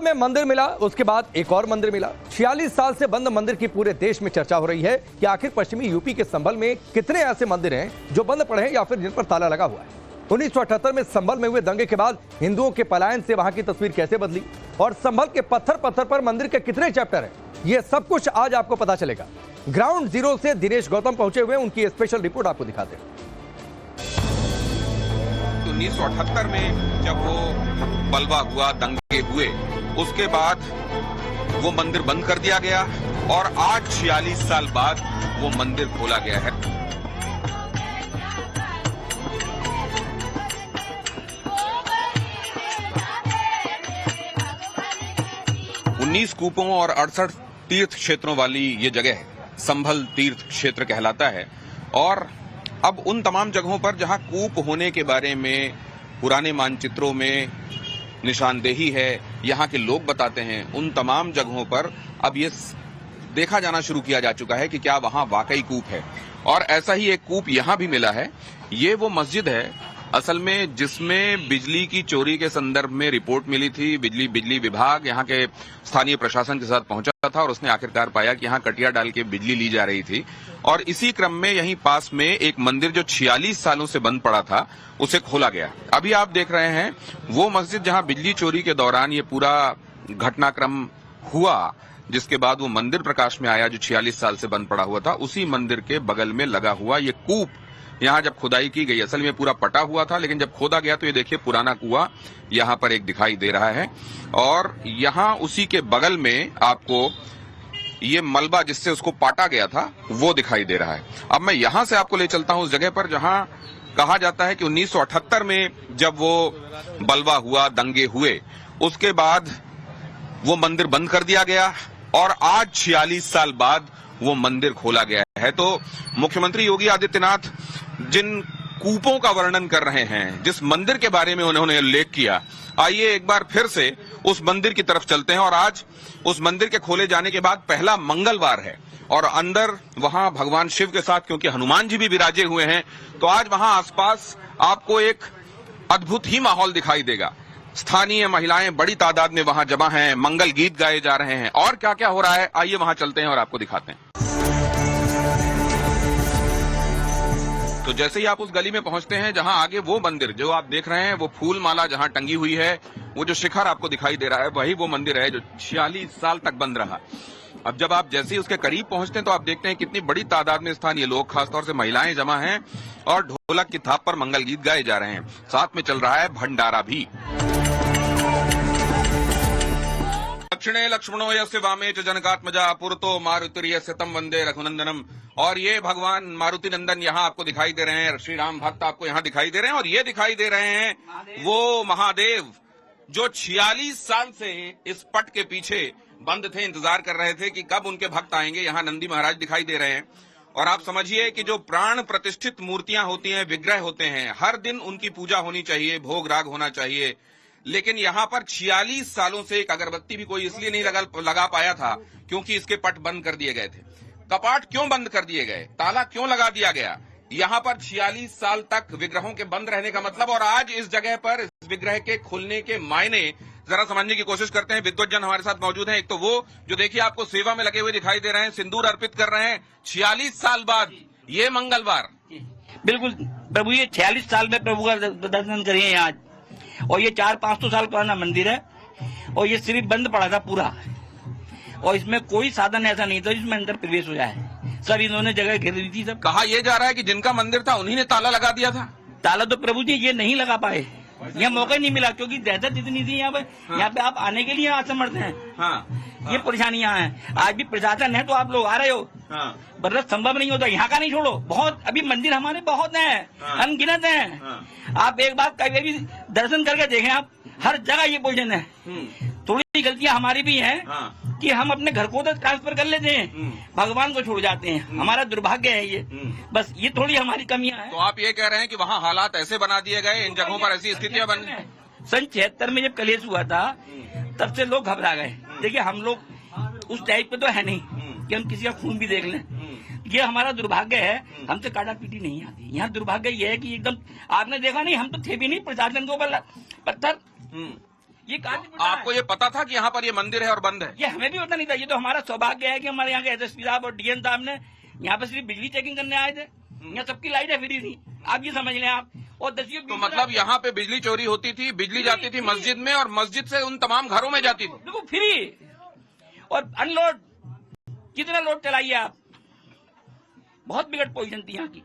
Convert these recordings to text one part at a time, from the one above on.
में मंदिर मिला, उसके बाद एक और मंदिर मिला। 46 साल से बंद मंदिर की पूरे देश में चर्चा हो रही है कि आखिर पश्चिमी यूपी के संभल में कितने ऐसे मंदिर हैं जो बंद पड़े हैं या फिर जिन पर ताला लगा हुआ है। 1978 में संभल में हुए दंगे के बाद हिंदुओं के पलायन से वहां की तस्वीर कैसे बदली और संभल के पत्थर पत्थर पर मंदिर के कितने चैप्टर हैं, ये सब कुछ आज आपको पता चलेगा। ग्राउंड जीरो से दिनेश गौतम पहुंचे हुए, उनकी स्पेशल रिपोर्ट आपको दिखाते हैं। 1978 में जब वो बलवा हुआ, दंगे हुए, उसके बाद वो मंदिर बंद कर दिया गया और आज 46 साल बाद वो मंदिर खोला गया है। उन्नीस कूपों और 68 तीर्थ क्षेत्रों वाली ये जगह है, संभल तीर्थ क्षेत्र कहलाता है। और अब उन तमाम जगहों पर जहां कूप होने के बारे में पुराने मानचित्रों में निशानदेही है, यहाँ के लोग बताते हैं, उन तमाम जगहों पर अब ये देखा जाना शुरू किया जा चुका है कि क्या वहां वाकई कूप है। और ऐसा ही एक कूप यहां भी मिला है। ये वो मस्जिद है असल में जिसमें बिजली की चोरी के संदर्भ में रिपोर्ट मिली थी। बिजली विभाग यहाँ के स्थानीय प्रशासन के साथ पहुंचा था और उसने आखिरकार पाया कि यहाँ कटिया डाल के बिजली ली जा रही थी। और इसी क्रम में यहीं पास में एक मंदिर जो 46 सालों से बंद पड़ा था, उसे खोला गया। अभी आप देख रहे हैं वो मस्जिद जहां बिजली चोरी के दौरान ये पूरा घटनाक्रम हुआ, जिसके बाद वो मंदिर प्रकाश में आया जो 46 साल से बंद पड़ा हुआ था। उसी मंदिर के बगल में लगा हुआ ये कूप, यहाँ जब खुदाई की गई, असल में पूरा पटा हुआ था, लेकिन जब खोदा गया तो ये देखिए पुराना कुआं यहाँ पर एक दिखाई दे रहा है। और यहाँ उसी के बगल में आपको ये मलबा जिससे उसको पाटा गया था वो दिखाई दे रहा है। अब मैं यहाँ से आपको ले चलता हूँ उस जगह पर जहाँ कहा जाता है कि 1978 में जब वो बलवा हुआ, दंगे हुए, उसके बाद वो मंदिर बंद कर दिया गया और आज 46 साल बाद वो मंदिर खोला गया है। तो मुख्यमंत्री योगी आदित्यनाथ जिन कूपों का वर्णन कर रहे हैं, जिस मंदिर के बारे में उन्होंने उल्लेख किया, आइए एक बार फिर से उस मंदिर की तरफ चलते हैं। और आज उस मंदिर के खोले जाने के बाद पहला मंगलवार है और अंदर वहां भगवान शिव के साथ, क्योंकि हनुमान जी भी विराजे हुए हैं, तो आज वहां आसपास आपको एक अद्भुत ही माहौल दिखाई देगा। स्थानीय महिलाएं बड़ी तादाद में वहां जमा हैं, मंगल गीत गाए जा रहे हैं और क्या क्या हो रहा है, आइए वहां चलते हैं और आपको दिखाते हैं। तो जैसे ही आप उस गली में पहुंचते हैं जहां आगे वो मंदिर जो आप देख रहे हैं, वो फूल माला जहां टंगी हुई है, वो जो शिखर आपको दिखाई दे रहा है, वही वो मंदिर है जो 46 साल तक बंद रहा। अब जब आप जैसे ही उसके करीब पहुंचते हैं तो आप देखते हैं कितनी बड़ी तादाद में स्थानीय लोग, खासतौर से महिलाएं जमा हैं और ढोलक की थाप पर मंगल गीत गाए जा रहे हैं। साथ में चल रहा है भंडारा भी। दक्षिणे लक्ष्मणो यस्य वामे च जनकात्मजा पुरतो मारुतिर्यस्य तं वंदे रघुनंदनम। और ये भगवान मारुति नंदन यहाँ आपको दिखाई दे रहे हैं, श्री राम भक्त आपको यहाँ दिखाई दे रहे हैं। और ये दिखाई दे रहे हैं वो महादेव जो 46 साल से इस पट के पीछे बंद थे, इंतजार कर रहे थे कि कब उनके भक्त आएंगे। यहाँ नंदी महाराज दिखाई दे रहे हैं। और आप समझिए कि जो प्राण प्रतिष्ठित मूर्तियां होती हैं, विग्रह होते हैं, हर दिन उनकी पूजा होनी चाहिए, भोग राग होना चाहिए। लेकिन यहाँ पर 46 सालों से एक अगरबत्ती भी कोई इसलिए नहीं लगा पाया था क्योंकि इसके पट बंद कर दिए गए थे। कपाट क्यों बंद कर दिए गए, ताला क्यों लगा दिया गया? यहाँ पर 46 साल तक विग्रहों के बंद रहने का मतलब, और आज इस जगह पर इस विग्रह के खुलने के मायने जरा समझने की कोशिश करते हैं। विद्वज्जन हमारे साथ मौजूद हैं। एक तो वो जो देखिए आपको सेवा में लगे हुए दिखाई दे रहे हैं, सिंदूर अर्पित कर रहे हैं 46 साल बाद ये मंगलवार। बिल्कुल प्रभु, ये 46 साल में प्रभु का दर्शन करिए आज। और ये 400-500 साल पुराना मंदिर है और ये सिर्फ बंद पड़ा था पूरा, और इसमें कोई साधन ऐसा नहीं था जिसमें अंदर प्रवेश हो जाए। सब इन्होंने जगह घेर दी थी। सब कहा यह जा रहा है कि जिनका मंदिर था उन्हीं ने ताला लगा दिया था। ताला तो प्रभु जी ये नहीं लगा पाए, यहाँ मौका ही नहीं मिला क्योंकि दहशत इतनी थी यहाँ पे। हाँ। यहाँ पे आप आने के लिए असमर्थ हैं। हाँ। ये परेशानियां हैं। आज भी प्रशासन है तो आप लोग आ रहे हो। हाँ। बरस संभव नहीं होता, यहाँ का नहीं छोड़ो, बहुत अभी मंदिर हमारे बहुत हैं। हाँ। अनगिनत हैं। हाँ। आप एक बात कभी भी दर्शन करके देखें, आप हर जगह ये पोजीशन है। थोड़ी गलतियां हमारी भी हैं। हाँ। कि हम अपने घर को तो ट्रांसफर कर लेते हैं, भगवान को छोड़ जाते हैं। हमारा दुर्भाग्य है ये, बस ये थोड़ी हमारी कमियां हैं। तो आप ये कह रहे हैं कि वहाँ हालात ऐसे बना दिए गए, इन जगहों पर ऐसी स्थितियां बन गई। सन 76 में जब कलेश हुआ था तब से लोग घबरा गए। देखिए हम लोग उस टाइप पे तो है नहीं कि हम किसी का खून भी देख लें। ये हमारा दुर्भाग्य है, हमसे काटा पीटी नहीं आती। यहाँ दुर्भाग्य ये है कि एकदम आपने देखा नहीं, हम तो थे भी नहीं, प्रशासन के ऊपर पत्थर ये कहाँ से पता है? आपको ये पता था कि यहाँ पर ये मंदिर है और बंद है? ये हमें भी पता नहीं था। ये तो हमारा सौभाग्य है कि हमारे यहाँ के एसएसपी साहब और डीएम साहब ने यहाँ पे सिर्फ बिजली चेकिंग करने आए थे। यहाँ सबकी लाइटें फ्री थी, आप ये समझ लें आप। और दसियों तो मतलब यहाँ पे बिजली चोरी होती थी, बिजली जाती थी मस्जिद में और मस्जिद से उन तमाम घरों में जाती थी। देखो फ्री और अनलोड, कितना लोड चलाइए आप। बहुत बिगड़ पोजीशन थी यहाँ की।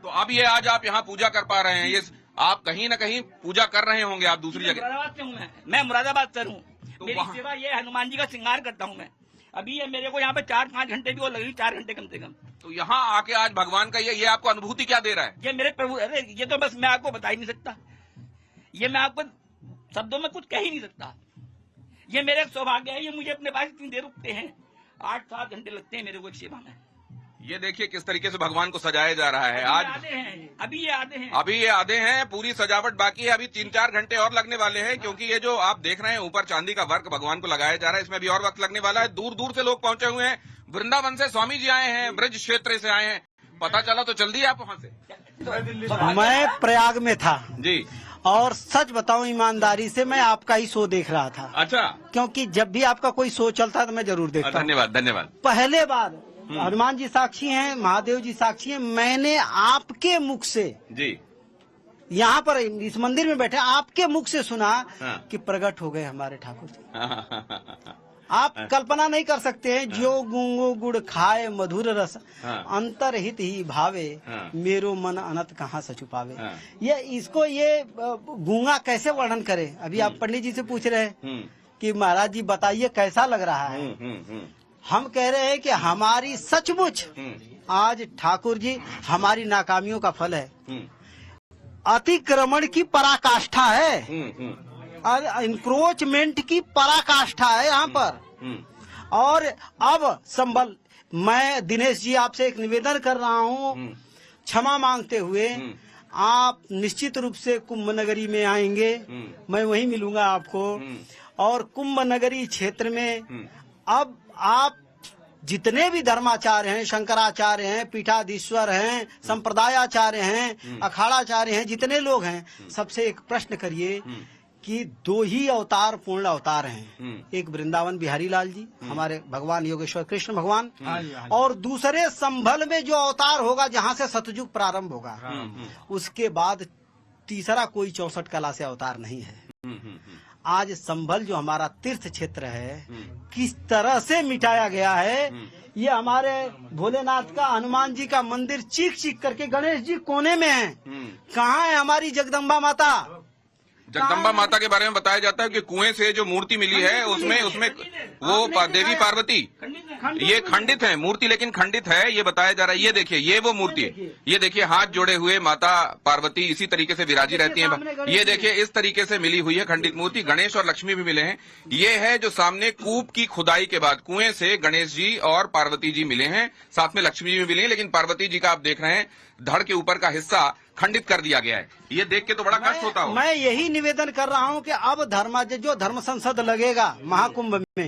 तो अब ये आज आप यहाँ पूजा कर पा रहे हैं, ये आप कहीं न कहीं पूजा कर रहे होंगे आप दूसरी जगह। मुरादाबाद से हूँ मैं मुरादाबाद से हूँ। तो मेरी वहाँ- सेवा ये हनुमान जी का श्रृंगार करता हूँ मैं। अभी ये मेरे को यहाँ पे 4-5 घंटे भी वो लगेगी, 4 घंटे कम से कम। तो यहाँ आके आज भगवान का ये आपको अनुभूति क्या दे रहा है? ये मेरे प्रभु, अरे ये तो बस मैं आपको बता ही नहीं सकता। ये मैं आपको शब्दों में कुछ कह ही नहीं सकता। ये मेरे सौभाग्य है, ये मुझे अपने पास इतनी देर रुकते हैं। 8-7 घंटे लगते हैं मेरे को एक सेवा में। ये देखिए किस तरीके से भगवान को सजाया जा रहा है आज। अभी ये आधे हैं। अभी ये आधे हैं, पूरी सजावट बाकी है। अभी 3-4 घंटे और लगने वाले हैं, क्योंकि ये जो आप देख रहे हैं ऊपर चांदी का वर्क भगवान को लगाया जा रहा है, इसमें अभी और वक्त लगने वाला है। दूर दूर से लोग पहुंचे हुए हैं। वृंदावन से स्वामी जी आए हैं, ब्रज क्षेत्र से आए हैं। पता चला तो जल्दी आप वहां से। मैं प्रयाग में था जी। और सच बताऊं ईमानदारी से, मैं आपका ही शो देख रहा था। अच्छा, क्योंकि जब भी आपका कोई शो चलता है तो मैं जरूर देखता हूं। धन्यवाद धन्यवाद। पहले बार हनुमान जी साक्षी हैं, महादेव जी साक्षी हैं, मैंने आपके मुख से जी यहाँ पर इस मंदिर में बैठे आपके मुख से सुना हाँ। कि प्रकट हो गए हमारे ठाकुर जी। हाँ। आप कल्पना नहीं कर सकते हैं। जो गूंगो गुड़ खाए मधुर रस, हाँ। अंतरहित ही भावे, हाँ। मेरो मन अनंत कहाँ से छुपावे। हाँ। ये गूंगा कैसे वर्णन करे। अभी आप पंडित जी से पूछ रहे हैं कि महाराज जी बताइए कैसा लग रहा है। हम कह रहे हैं कि हमारी सचमुच आज ठाकुर जी हमारी नाकामियों का फल है। अतिक्रमण की पराकाष्ठा है और इंक्रोचमेंट की पराकाष्ठा है यहाँ पर। और अब संभल, मैं दिनेश जी आपसे एक निवेदन कर रहा हूँ, क्षमा मांगते हुए। आप निश्चित रूप से कुंभ नगरी में आएंगे, मैं वहीं मिलूंगा आपको। और कुंभ नगरी क्षेत्र में अब आप जितने भी धर्माचार्य हैं, शंकराचार्य हैं, पीठाधीश्वर हैं, संप्रदायाचार्य हैं, अखाड़ाचार्य हैं, जितने लोग हैं, सबसे एक प्रश्न करिए कि 2 ही अवतार पूर्ण अवतार हैं। एक वृंदावन बिहारी लाल जी, हमारे भगवान योगेश्वर कृष्ण भगवान, और दूसरे संभल में जो अवतार होगा जहाँ से सतयुग प्रारंभ होगा, उसके बाद तीसरा कोई 64 कला से अवतार नहीं है। आज संभल जो हमारा तीर्थ क्षेत्र है, किस तरह से मिटाया गया है। ये हमारे भोलेनाथ का, हनुमान जी का मंदिर चीख चीख करके, गणेश जी कोने में है। कहाँ है हमारी जगदम्बा माता? जगदम्बा माता के बारे में बताया जाता है कि कुएं से जो मूर्ति मिली है उसमें वो देवी पार्वती ये खंडित है मूर्ति, लेकिन खंडित है ये बताया जा रहा है। ये देखिए, ये वो मूर्ति है। ये देखिए हाथ जोड़े हुए माता पार्वती इसी तरीके से विराजी रहती हैं। ये देखिए इस तरीके से मिली हुई है खंडित मूर्ति। गणेश और लक्ष्मी भी मिले हैं। ये है जो सामने कूप की खुदाई के बाद कुएं से गणेश जी और पार्वती जी मिले हैं, साथ में लक्ष्मी जी भी मिली है। लेकिन पार्वती जी का आप देख रहे हैं धड़ के ऊपर का हिस्सा खंडित कर दिया गया है। ये देख के तो बड़ा कष्ट होता हो। मैं यही निवेदन कर रहा हूँ कि अब जो धर्म संसद लगेगा महाकुंभ में,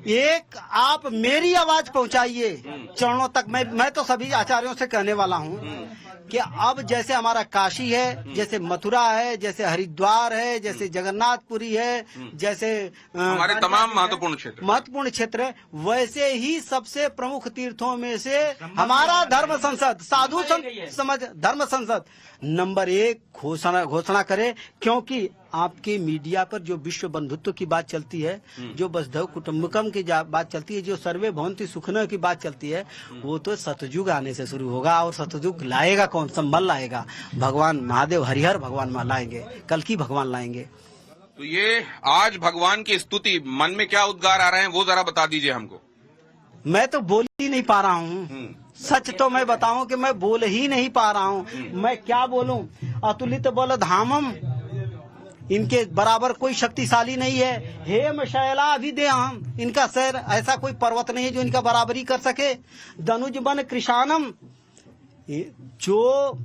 एक आप मेरी आवाज पहुंचाइए चरणों तक। मैं तो सभी आचार्यों से कहने वाला हूँ कि अब जैसे हमारा काशी है, जैसे मथुरा है, जैसे हरिद्वार है, जैसे जगन्नाथपुरी है, जैसे हमारे तमाम महत्वपूर्ण क्षेत्र है, वैसे ही सबसे प्रमुख तीर्थों में से हमारा धर्म संसद, साधु समाज धर्म संसद नंबर 1 घोषणा करे। क्योंकि आपके मीडिया पर जो विश्व बंधुत्व की बात चलती है, जो वसुधैव कुटुंबकम की बात चलती है, जो सर्वे भवन्ति सुखिनः की बात चलती है, वो तो सतयुग आने से शुरू होगा। और सतयुग लाएगा कौन? संभल लाएगा, भगवान महादेव हरिहर भगवान लाएंगे, कल्कि भगवान लाएंगे। तो ये आज भगवान की स्तुति, मन में क्या उद्गार आ रहे हैं वो जरा बता दीजिए हमको। मैं तो बोल ही नहीं पा रहा हूँ। सच तो मैं बताऊं कि मैं बोल ही नहीं पा रहा हूँ। मैं क्या बोलूं? अतुलित बल धामम, इनके बराबर कोई शक्तिशाली नहीं है। हेम शैलाभिदेहम, इनका सर ऐसा कोई पर्वत नहीं है जो इनका बराबरी कर सके। धनुज बन कृशानम, जो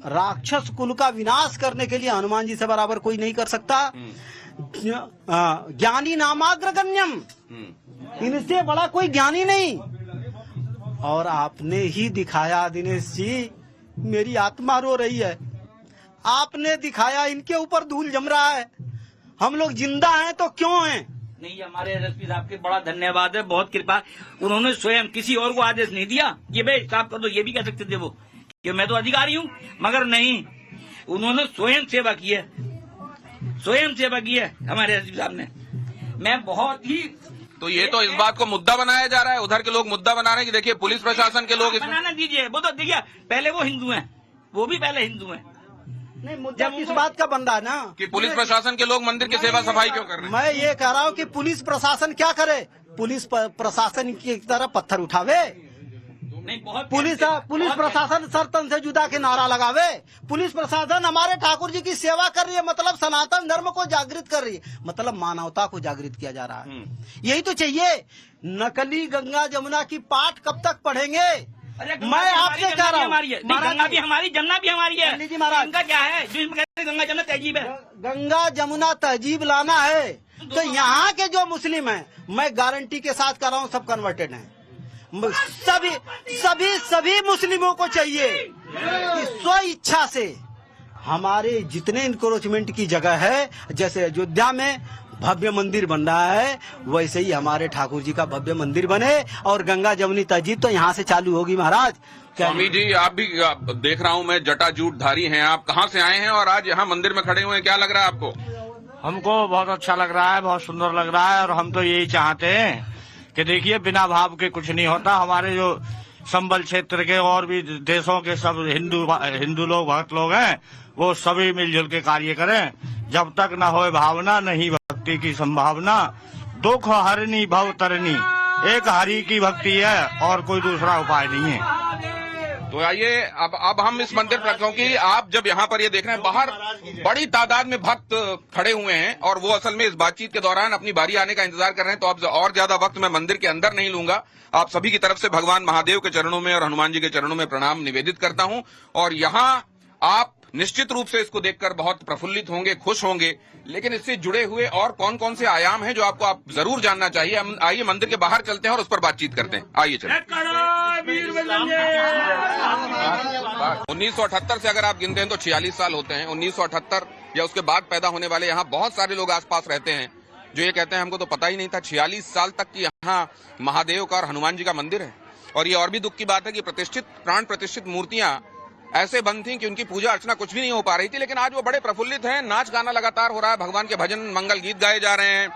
राक्षस कुल का विनाश करने के लिए हनुमान जी से बराबर कोई नहीं कर सकता। ज्ञानी नामाग्रगण्यम, इनसे बड़ा कोई ज्ञानी नहीं। और आपने ही दिखाया दिनेश जी, मेरी आत्मा रो रही है। आपने दिखाया, इनके ऊपर धूल जम रहा है। हम लोग जिंदा हैं तो क्यों हैं? नहीं, हमारे एसपी साहब के बड़ा धन्यवाद है, बहुत कृपा। उन्होंने स्वयं किसी और को आदेश नहीं दिया कि भाई साहब कर दो, ये भी कह सकते थे वो कि मैं तो अधिकारी हूँ, मगर नहीं, उन्होंने स्वयं सेवा की है, स्वयं सेवा की है हमारे एसपी साहब ने। मैं बहुत ही तो ये तो इस बात को मुद्दा बनाया जा रहा है, उधर के लोग मुद्दा बना रहे हैं कि देखिए पुलिस प्रशासन के लोग इसमें बनाना दीजिए। वो तो देखिए पहले वो हिंदू हैं, वो भी पहले हिंदू हैं। नहीं, मुद्दा किस बात का बन रहा है ना कि पुलिस प्रशासन के लोग मंदिर की सेवा सफाई क्यों कर रहे हैं? मैं ये कह रहा हूँ कि पुलिस प्रशासन क्या करे? पुलिस प्रशासन की तरह पत्थर उठावे, नहीं, बहुत पुलिस प्रशासन सर तन से जुदा के नारा लगावे। पुलिस प्रशासन हमारे ठाकुर जी की सेवा कर रही है, मतलब सनातन धर्म को जागृत कर रही है, मतलब मानवता को जागृत किया जा रहा है। यही तो चाहिए। नकली गंगा जमुना की पाठ कब तक पढ़ेंगे? मैं आपसे कह रहा हूँ, गंगा भी हमारी, जमुना भी हमारी है। पंडित जी महाराज, गंगा क्या है जो इसमें कहते हैं गंगा जमुना तहजीब है? गंगा जमुना तहजीब लाना है तो यहाँ के जो मुस्लिम हैं, मैं गारंटी के साथ कर रहा हूँ, सब कन्वर्टेड हैं। सभी मुस्लिमों को चाहिए कि स्व इच्छा से हमारे जितने इंक्रोचमेंट की जगह है, जैसे अयोध्या में भव्य मंदिर बन रहा है, वैसे ही हमारे ठाकुर जी का भव्य मंदिर बने और गंगा जमुनी तहजीब तो यहाँ से चालू होगी। महाराज स्वामी जी, आप भी देख रहा हूँ मैं, जटाजूटधारी हैं आप, कहाँ से आए हैं और आज यहाँ मंदिर में खड़े हुए हैं, क्या लग रहा है आपको? हमको बहुत अच्छा लग रहा है, बहुत सुंदर लग रहा है, और हम तो यही चाहते हैं कि देखिए बिना भाव के कुछ नहीं होता। हमारे जो संबल क्षेत्र के और भी देशों के सब हिंदू लोग, भक्त लोग हैं, वो सभी मिलजुल के कार्य करें। जब तक न होए भावना, नहीं भक्ति की संभावना। दुख हरनी भव तरनी, एक हरि की भक्ति है और कोई दूसरा उपाय नहीं है। तो आइए अब हम इस मंदिर पर, क्योंकि आप जब यहाँ पर ये देख रहे हैं, बाहर बड़ी तादाद में भक्त खड़े हुए हैं और वो असल में इस बातचीत के दौरान अपनी बारी आने का इंतजार कर रहे हैं। तो अब और ज्यादा वक्त मैं मंदिर के अंदर नहीं लूंगा। आप सभी की तरफ से भगवान महादेव के चरणों में और हनुमान जी के चरणों में प्रणाम निवेदित करता हूं। और यहाँ आप निश्चित रूप से इसको देखकर बहुत प्रफुल्लित होंगे, खुश होंगे, लेकिन इससे जुड़े हुए और कौन कौन से आयाम हैं जो आपको आप जरूर जानना चाहिए। हम आइए मंदिर के बाहर चलते हैं और उस पर बातचीत करते हैं। आइए चलिए। 1978 से अगर आप गिनते हैं तो 46 साल होते हैं। 1978 या उसके बाद पैदा होने वाले यहाँ बहुत सारे लोग आसपास रहते हैं जो ये कहते हैं हमको तो पता ही नहीं था 46 साल तक की यहाँ महादेव का और हनुमान जी का मंदिर है। और ये और भी दुख की बात है कि प्राण प्रतिष्ठित मूर्तियां ऐसे बंद थी कि उनकी पूजा अर्चना कुछ भी नहीं हो पा रही थी, लेकिन आज वो बड़े प्रफुल्लित हैं। नाच गाना लगातार हो रहा है, भगवान के भजन मंगल गीत गाए जा रहे हैं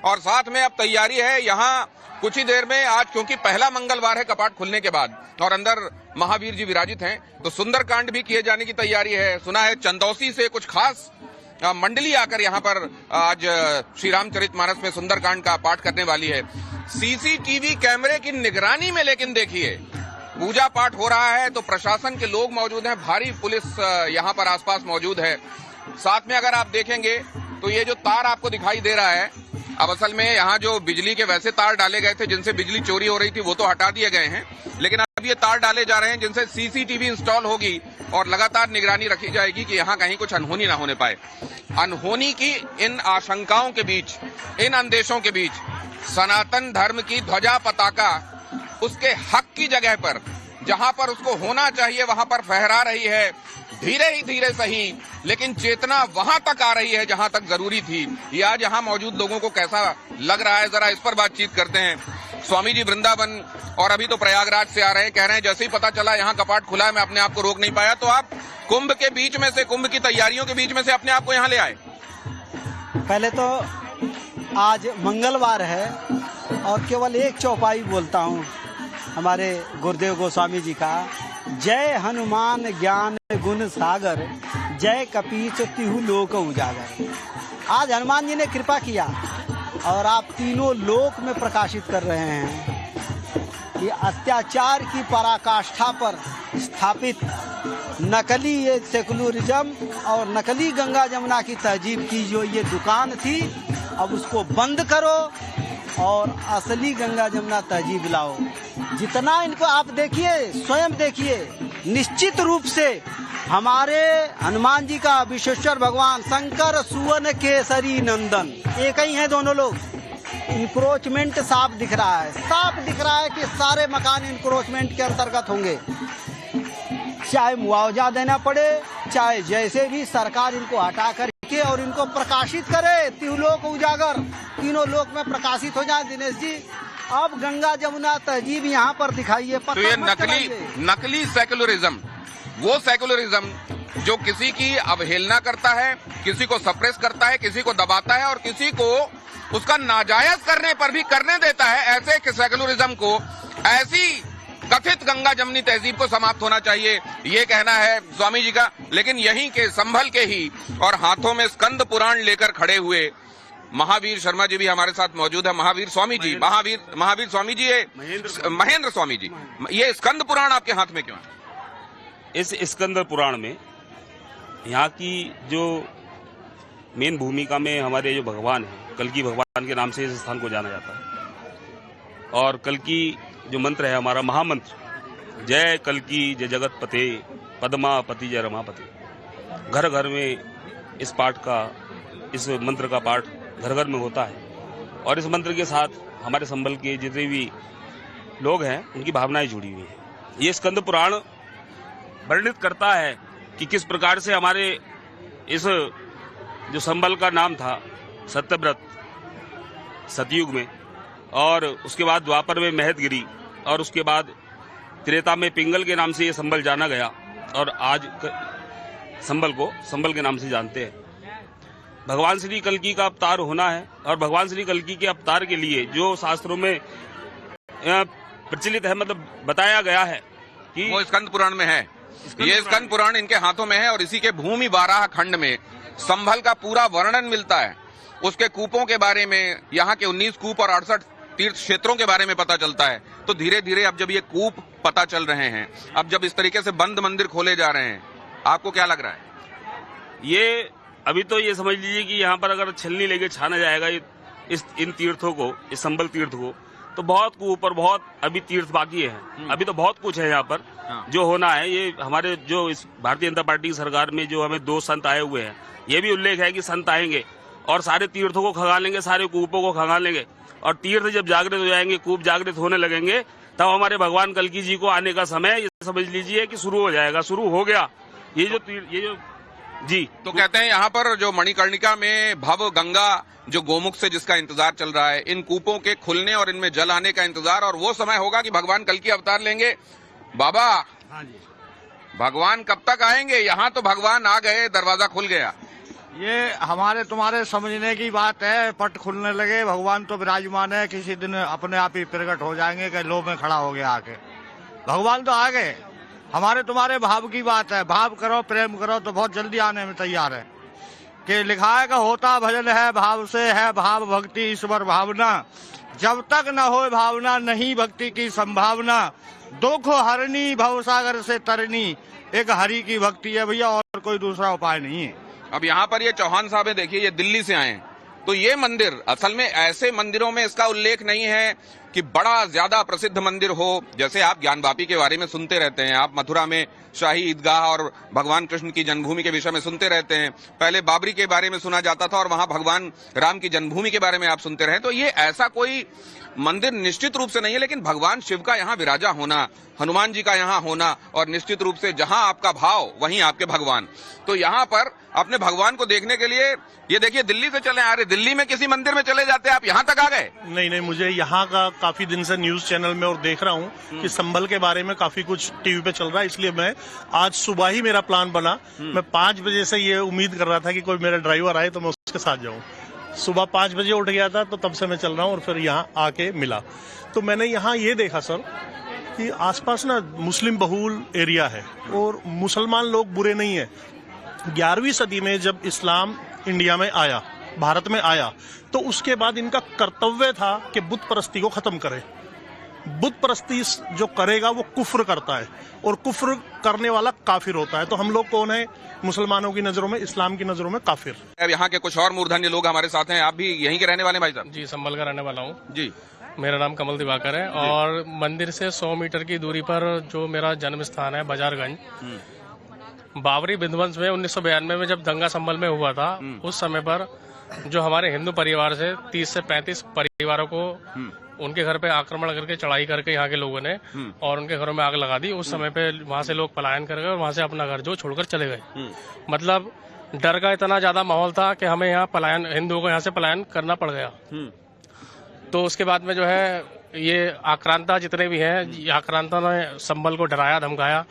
और साथ में अब तैयारी है यहाँ कुछ ही देर में, आज क्योंकि पहला मंगलवार है कपाट खुलने के बाद और अंदर महावीर जी विराजित हैं, तो सुंदरकांड भी किए जाने की तैयारी है। सुना है चंदौसी से कुछ खास मंडली आकर यहाँ पर आज श्री रामचरितमानस में सुंदरकांड का पाठ करने वाली है। सीसीटीवी कैमरे की निगरानी में, लेकिन देखिए पूजा पाठ हो रहा है तो प्रशासन के लोग मौजूद हैं, भारी पुलिस यहाँ पर आसपास मौजूद है। साथ में अगर आप देखेंगे तो ये जो तार आपको दिखाई दे रहा है, अब असल में यहाँ जो बिजली के वैसे तार डाले गए थे जिनसे बिजली चोरी हो रही थी वो तो हटा दिए गए हैं, लेकिन अब ये तार डाले जा रहे हैं जिनसे सीसीटीवी इंस्टॉल होगी और लगातार निगरानी रखी जाएगी कि यहाँ कहीं कुछ अनहोनी ना होने पाए। अनहोनी की इन आशंकाओं के बीच, इन अंदेशों के बीच सनातन धर्म की ध्वजा पताका उसके हक की जगह पर, जहां पर उसको होना चाहिए वहां पर फहरा रही है। धीरे ही धीरे सही, लेकिन चेतना वहां तक आ रही है जहां तक जरूरी थी। ये आज यहाँ मौजूद लोगों को कैसा लग रहा है, जरा इस पर बातचीत करते हैं। स्वामी जी वृंदावन और अभी तो प्रयागराज से आ रहे हैं, कह रहे हैं जैसे ही पता चला यहाँ कपाट खुला है मैं अपने आप को रोक नहीं पाया। तो आप कुंभ के बीच में से, कुंभ की तैयारियों के बीच में से अपने आप को यहाँ ले आए? पहले तो आज मंगलवार है और केवल एक चौपाई बोलता हूँ हमारे गुरुदेव गोस्वामी जी का, जय हनुमान ज्ञान गुण सागर, जय कपीस तिहु लोक उजागर। आज हनुमान जी ने कृपा किया और आप तीनों लोक में प्रकाशित कर रहे हैं कि अत्याचार की पराकाष्ठा पर स्थापित नकली ये सेकुलरिज्म और नकली गंगा जमुना की तहजीब की जो ये दुकान थी, अब उसको बंद करो और असली गंगा जमुना तहजीब लाओ। जितना इनको आप देखिए, स्वयं देखिए, निश्चित रूप से हमारे हनुमान जी का विश्वेश्वर भगवान शंकर सुवन केसरी नंदन एक ही है दोनों लोग। इंक्रोचमेंट साफ दिख रहा है, साफ दिख रहा है कि सारे मकान इंक्रोचमेंट के अंतर्गत होंगे, चाहे मुआवजा देना पड़े, चाहे जैसे भी सरकार इनको हटा कर लिखे और इनको प्रकाशित करे, त्रिलोक उजागर, तीनों लोक में प्रकाशित हो जाए। दिनेश जी, अब गंगा जमुना तहजीब यहाँ पर दिखाइए। तो ये नकली सेकुलरिज्म, वो सेकुलरिज्म जो किसी की अवहेलना करता है, किसी को सप्रेस करता है, किसी को दबाता है और किसी को उसका नाजायज करने पर भी करने देता है, ऐसे सेकुलरिज्म को, ऐसी कथित गंगा जमनी तहजीब को समाप्त होना चाहिए, ये कहना है स्वामी जी का। लेकिन यहीं के संभल के ही और हाथों में स्कंद पुराण लेकर खड़े हुए महावीर शर्मा जी भी हमारे साथ मौजूद है। महावीर स्वामी जी, महावीर स्वामी जी, ये महेंद्र स्वामी जी, ये स्कंद पुराण आपके हाथ में क्यों है? इस स्कंद पुराण में यहाँ की जो मेन भूमिका में हमारे जो भगवान है, कल्कि भगवान के नाम से इस स्थान को जाना जाता है। और कल्कि जो मंत्र है हमारा महामंत्र, जय कल्कि जय जगत पते, पद्मापति जय रमापति, घर घर में इस पाठ का, इस मंत्र का पाठ घर घर में होता है। और इस मंत्र के साथ हमारे संभल के जितने भी लोग हैं उनकी भावनाएं जुड़ी हुई हैं। ये स्कंद पुराण वर्णित करता है कि किस प्रकार से हमारे इस जो संभल का नाम था सत्यव्रत सतयुग में, और उसके बाद द्वापर में महतगिरी, और उसके बाद त्रेता में पिंगल के नाम से ये संभल जाना गया, और आज संभल को संभल के नाम से जानते हैं। भगवान श्री कल्कि का अवतार होना है, और भगवान श्री कल्कि के अवतार के लिए जो शास्त्रों में प्रचलित है, मतलब बताया गया है कि वो स्कंद पुराण में है। ये स्कंद पुराण इनके हाथों में है और इसी के भूमि बाराह खंड में संभल का पूरा वर्णन मिलता है। उसके कूपों के बारे में, यहाँ के 19 कूप और 68 तीर्थ क्षेत्रों के बारे में पता चलता है। तो धीरे धीरे अब जब ये कूप पता चल रहे हैं, अब जब इस तरीके से बंद मंदिर खोले जा रहे हैं, आपको क्या लग रहा है? ये अभी तो ये समझ लीजिए कि यहाँ पर अगर छलनी लेके छाना जाएगा इन तीर्थों को, इस संभल तीर्थ को, तो बहुत कूप और बहुत अभी तीर्थ बाकी है। अभी तो बहुत कुछ है यहाँ पर जो होना है। ये हमारे जो इस भारतीय जनता पार्टी की सरकार में जो हमें 2 संत आए हुए हैं, ये भी उल्लेख है कि संत आएंगे और सारे तीर्थों को खंगाल लेंगे, सारे कूपों को खंगाल लेंगे, और तीर्थ जब जागृत हो जाएंगे, कूप जागृत होने लगेंगे, तब हमारे भगवान कल्कि जी को आने का समय ये समझ लीजिए कि शुरू हो जाएगा, शुरू हो गया। ये जो जी, तो कहते हैं यहाँ पर जो मणिकर्णिका में भव गंगा जो गोमुख से जिसका इंतजार चल रहा है, इन कूपों के खुलने और इनमें जल आने का इंतजार, और वो समय होगा कि भगवान कल्कि अवतार लेंगे। बाबा, हाँ जी, भगवान कब तक आएंगे? यहाँ तो भगवान आ गए, दरवाजा खुल गया। ये हमारे तुम्हारे समझने की बात है। पट खुलने लगे, भगवान तो विराजमान है, किसी दिन अपने आप ही प्रकट हो जाएंगे कि लो में खड़ा हो गया आके। भगवान तो आ गए, हमारे तुम्हारे भाव की बात है। भाव करो, प्रेम करो तो बहुत जल्दी आने में तैयार है। कि लिखा है कि होता भजन है भाव से, है भाव भक्ति ईश्वर भावना, जब तक न हो भावना नहीं भक्ति की संभावना, दुख हरनी भवसागर से तरनी, एक हरि की भक्ति है भैया, और कोई दूसरा उपाय नहीं है। अब यहाँ पर ये चौहान साहब है, देखिए ये दिल्ली से आए हैं, तो ये मंदिर असल में ऐसे मंदिरों में इसका उल्लेख नहीं है कि बड़ा ज्यादा प्रसिद्ध मंदिर हो। जैसे आप ज्ञानवापी के बारे में सुनते रहते हैं, आप मथुरा में शाही ईदगाह और भगवान कृष्ण की जन्मभूमि के विषय में सुनते रहते हैं, पहले बाबरी के बारे में सुना जाता था और वहां भगवान राम की जन्मभूमि के बारे में आप सुनते रहे। तो ये ऐसा कोई मंदिर निश्चित रूप से नहीं है, लेकिन भगवान शिव का यहाँ विराजा होना, हनुमान जी का यहाँ होना, और निश्चित रूप से जहाँ आपका भाव वहीं आपके भगवान। तो यहाँ पर अपने भगवान को देखने के लिए, ये देखिए दिल्ली से चले आ रहे, दिल्ली में किसी मंदिर में चले जाते, आप यहाँ तक आ गए? नहीं, मुझे यहाँ का काफी दिन से न्यूज चैनल में और देख रहा हूँ कि संभल के बारे में काफी कुछ टीवी पे चल रहा है, इसलिए मैं आज सुबह ही मेरा प्लान बना। मैं 5 बजे से ये उम्मीद कर रहा था कि कोई मेरा ड्राइवर आए तो मैं उसके साथ जाऊँ। सुबह 5 बजे उठ गया था, तो तब से मैं चल रहा हूँ और फिर यहाँ आके मिला। तो मैंने यहाँ ये देखा सर कि आसपास ना मुस्लिम बहुल एरिया है और मुसलमान लोग बुरे नहीं है। 11वीं सदी में जब इस्लाम इंडिया में आया, भारत में आया, तो उसके बाद इनका कर्तव्य था कि बुत परस्ती को खत्म करे। बुत परस्ती जो करेगा वो कुफ्र करता है, और कुफ्र करने वाला काफिर होता है। तो हम लोग कौन है? मुसलमानों की नजरों में, इस्लाम की नजरों में काफिर। अब यहाँ के कुछ और मूर्धन्य लोग हमारे साथ हैं। आप भी यहीं के रहने वाले भाई साहब? जी, संभल का रहने वाला हूँ जी। मेरा नाम कमल दिवाकर है, और मंदिर से 100 मीटर की दूरी पर जो मेरा जन्म स्थान है बाजारगंज, बाबरी विध्वंस में 1992 में जब दंगा संभल में हुआ था, उस समय पर जो हमारे हिंदू परिवार से 30 से 35 परिवारों को उनके घर पे आक्रमण करके, चढ़ाई करके यहाँ के लोगों ने, और उनके घरों में आग लगा दी। उस समय पे वहाँ से लोग पलायन कर गए और वहाँ से अपना घर जो छोड़कर चले गए। मतलब डर का इतना ज्यादा माहौल था कि हमें यहाँ पलायन, हिंदुओं को यहाँ से पलायन करना पड़ गया। तो उसके बाद में जो है ये आक्रांता जितने भी हैं, ये आक्रांता ने संभल को डराया धमकाया।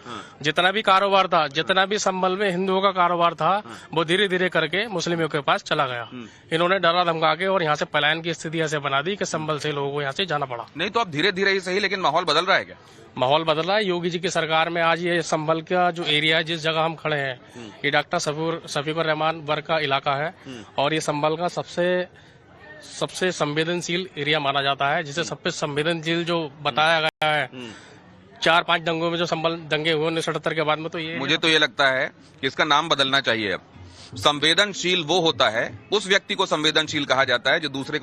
जितना भी कारोबार था, जितना भी संभल में हिंदुओं का कारोबार था, वो धीरे धीरे करके मुस्लिमों के पास चला गया। इन्होंने डरा धमका के और यहाँ से पलायन की स्थिति ऐसे बना दी कि संभल से लोगों को यहाँ से जाना पड़ा। नहीं तो अब धीरे धीरे ही सही, लेकिन माहौल बदल रहा है क्या? माहौल बदल रहा है। योगी जी की सरकार में आज ये संभल का जो एरिया है, जिस जगह हम खड़े हैं, ये डॉक्टर शफीकुर रहमान वर्ग का इलाका है और ये संभल का सबसे संवेदनशील एरिया माना जाता है, जिसे सबसे संवेदनशील जो बताया गया है। 4-5 दंगों में जो संभल दंगे हुए 1978 के बाद में, तो ये मुझे तो ये लगता है कि इसका नाम बदलना चाहिए। अब संवेदनशील वो होता है, उस व्यक्ति को संवेदनशील कहा जाता है जो दूसरे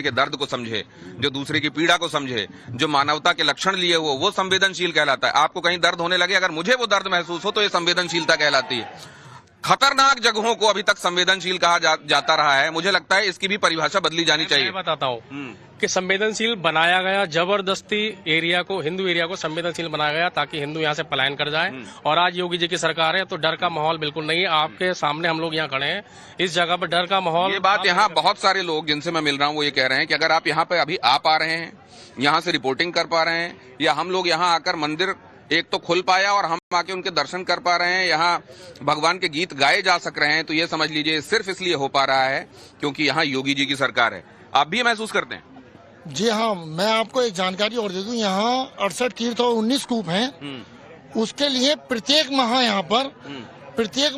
के दर्द को समझे, जो दूसरे की पीड़ा को समझे, जो मानवता के लक्षण लिए वो संवेदनशील कहलाता है। आपको कहीं दर्द होने लगे, अगर मुझे वो दर्द महसूस हो तो ये संवेदनशीलता कहलाती है। खतरनाक जगहों को अभी तक संवेदनशील कहा जाता रहा है। मुझे लगता है इसकी भी परिभाषा बदली जानी चाहिए। मैं बताता हूँ कि संवेदनशील बनाया गया, जबरदस्ती एरिया को, हिंदू एरिया को संवेदनशील बनाया गया ताकि हिंदू यहाँ से पलायन कर जाए। और आज योगी जी की सरकार है तो डर का माहौल बिल्कुल नहीं है। आपके सामने हम लोग यहाँ खड़े हैं, इस जगह पर डर का माहौल। ये बात यहाँ बहुत सारे लोग जिनसे मैं मिल रहा हूँ वो ये कह रहे हैं कि अगर आप यहाँ पे अभी आ पा रहे हैं, यहाँ से रिपोर्टिंग कर पा रहे हैं, या हम लोग यहाँ आकर मंदिर एक तो खुल पाया और हम आके उनके दर्शन कर पा रहे हैं, यहाँ भगवान के गीत गाए जा सक रहे हैं, तो ये समझ लीजिए सिर्फ इसलिए हो पा रहा है क्योंकि यहाँ योगी जी की सरकार है। आप भी महसूस करते हैं? जी हाँ, मैं आपको एक जानकारी और दे दूं, यहाँ 68 तीर्थ और 19 कूप हैं। उसके लिए प्रत्येक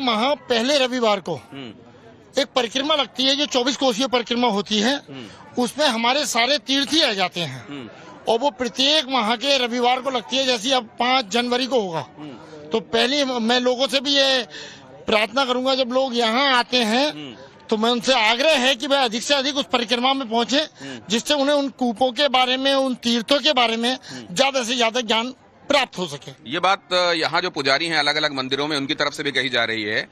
माह पहले रविवार को एक परिक्रमा लगती है जो 24 कोसीय परिक्रमा होती है। उसमें हमारे सारे तीर्थी आ जाते हैं और वो प्रत्येक माह के रविवार को लगती है। जैसे अब 5 जनवरी को होगा, तो पहले मैं लोगों से भी ये प्रार्थना करूंगा, जब लोग यहाँ आते हैं तो मैं उनसे आग्रह है कि वह अधिक से अधिक उस परिक्रमा में पहुंचे, जिससे उन्हें उन कूपों के बारे में, उन तीर्थों के बारे में ज्यादा से ज्यादा ज्ञान प्राप्त हो सके। ये बात यहाँ जो पुजारी हैं अलग अलग मंदिरों में, उनकी तरफ से भी कही जा रही है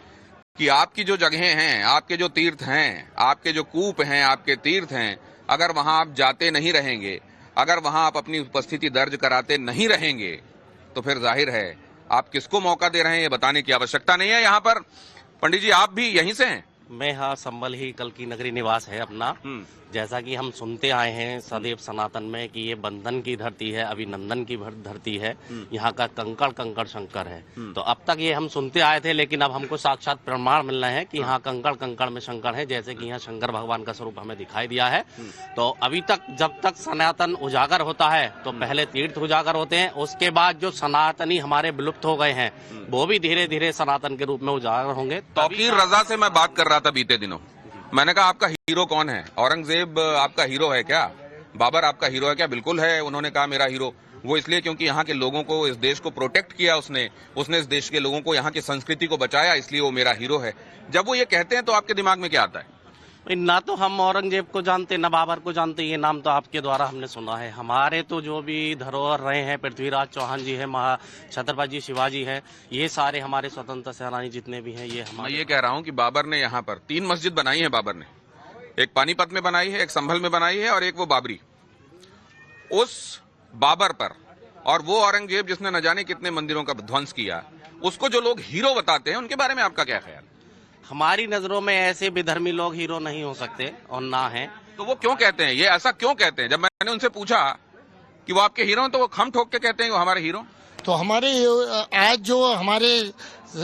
कि आपकी जो जगहें हैं, आपके जो तीर्थ हैं, आपके जो कूप हैं, आपके तीर्थ हैं, अगर वहां आप जाते नहीं रहेंगे, अगर वहां आप अपनी उपस्थिति दर्ज कराते नहीं रहेंगे, तो फिर जाहिर है आप किसको मौका दे रहे हैं ये बताने की आवश्यकता नहीं है। यहाँ पर पंडित जी आप भी यहीं से हैं? मैं हाँ, संभल ही कल की नगरी निवास है अपना। जैसा कि हम सुनते आए हैं सदैव सनातन में कि ये बंधन की धरती है, अभिनंदन की धरती है, यहाँ का कंकड़ कंकड़ शंकर है। तो अब तक ये हम सुनते आए थे, लेकिन अब हमको साक्षात प्रमाण मिल रहे हैं कि यहाँ कंकड़ कंकड़ में शंकर है। जैसे कि यहाँ शंकर भगवान का स्वरूप हमें दिखाई दिया है। तो अभी तक जब तक सनातन उजागर होता है तो पहले तीर्थ उजागर होते हैं, उसके बाद जो सनातनी हमारे विलुप्त हो गए हैं वो भी धीरे धीरे सनातन के रूप में उजागर होंगे। तौकीर रजा से मैं बात कर रहा था बीते दिनों, मैंने कहा आपका हीरो कौन है? औरंगजेब आपका हीरो है क्या? बाबर आपका हीरो है क्या? बिल्कुल है। उन्होंने कहा मेरा हीरो वो इसलिए क्योंकि यहाँ के लोगों को, इस देश को प्रोटेक्ट किया उसने इस देश के लोगों को, यहाँ की संस्कृति को बचाया, इसलिए वो मेरा हीरो है। जब वो ये कहते हैं तो आपके दिमाग में क्या आता है? ना तो हम औरंगजेब को जानते, ना बाबर को जानते, ये नाम तो आपके द्वारा हमने सुना है। हमारे तो जो भी धरोहर रहे हैं, पृथ्वीराज चौहान जी है, छत्रपति शिवाजी है, ये सारे हमारे स्वतंत्र सेनानी जितने भी हैं ये हमारे। मैं ये कह रहा हूँ कि बाबर ने यहाँ पर 3 मस्जिद बनाई है। बाबर ने एक पानीपत में बनाई है, एक संभल में बनाई है और एक वो बाबरी। उस बाबर पर और वो औरंगजेब जिसने न जाने कितने मंदिरों का ध्वंस किया, उसको जो लोग हीरो बताते हैं, उनके बारे में आपका क्या ख्याल? हमारी नजरों में ऐसे विधर्मी लोग हीरो नहीं हो सकते और ना हैं। तो वो क्यों कहते हैं, ये ऐसा क्यों कहते हैं? जब मैंने उनसे पूछा कि वो आपके हीरो हैं तो वो खम ठोक के कहते हैं वो हमारे हीरो। तो हमारे आज जो हमारे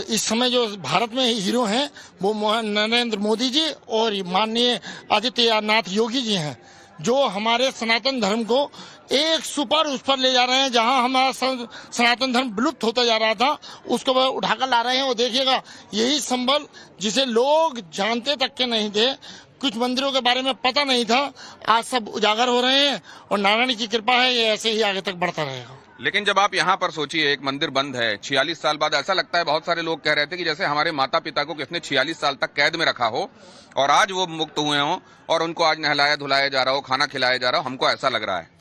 इस समय जो भारत में हीरो हैं वो नरेंद्र मोदी जी और माननीय आदित्यनाथ योगी जी हैं, जो हमारे सनातन धर्म को एक सुपर उस पर ले जा रहे हैं। जहां हमारा सनातन धर्म विलुप्त होता जा रहा था उसको वह उठाकर ला रहे हैं। और देखिएगा यही संभल जिसे लोग जानते तक के नहीं थे, कुछ मंदिरों के बारे में पता नहीं था, आज सब उजागर हो रहे हैं और नारायण की कृपा है ये ऐसे ही आगे तक बढ़ता रहेगा। लेकिन जब आप यहाँ पर सोचिए, एक मंदिर बंद है 46 साल बाद, ऐसा लगता है बहुत सारे लोग कह रहे थे कि जैसे हमारे माता पिता को किसने 46 साल तक कैद में रखा हो और आज वो मुक्त हुए हों और उनको आज नहलाया धुलाया जा रहा हो, खाना खिलाया जा रहा हो, हमको ऐसा लग रहा है।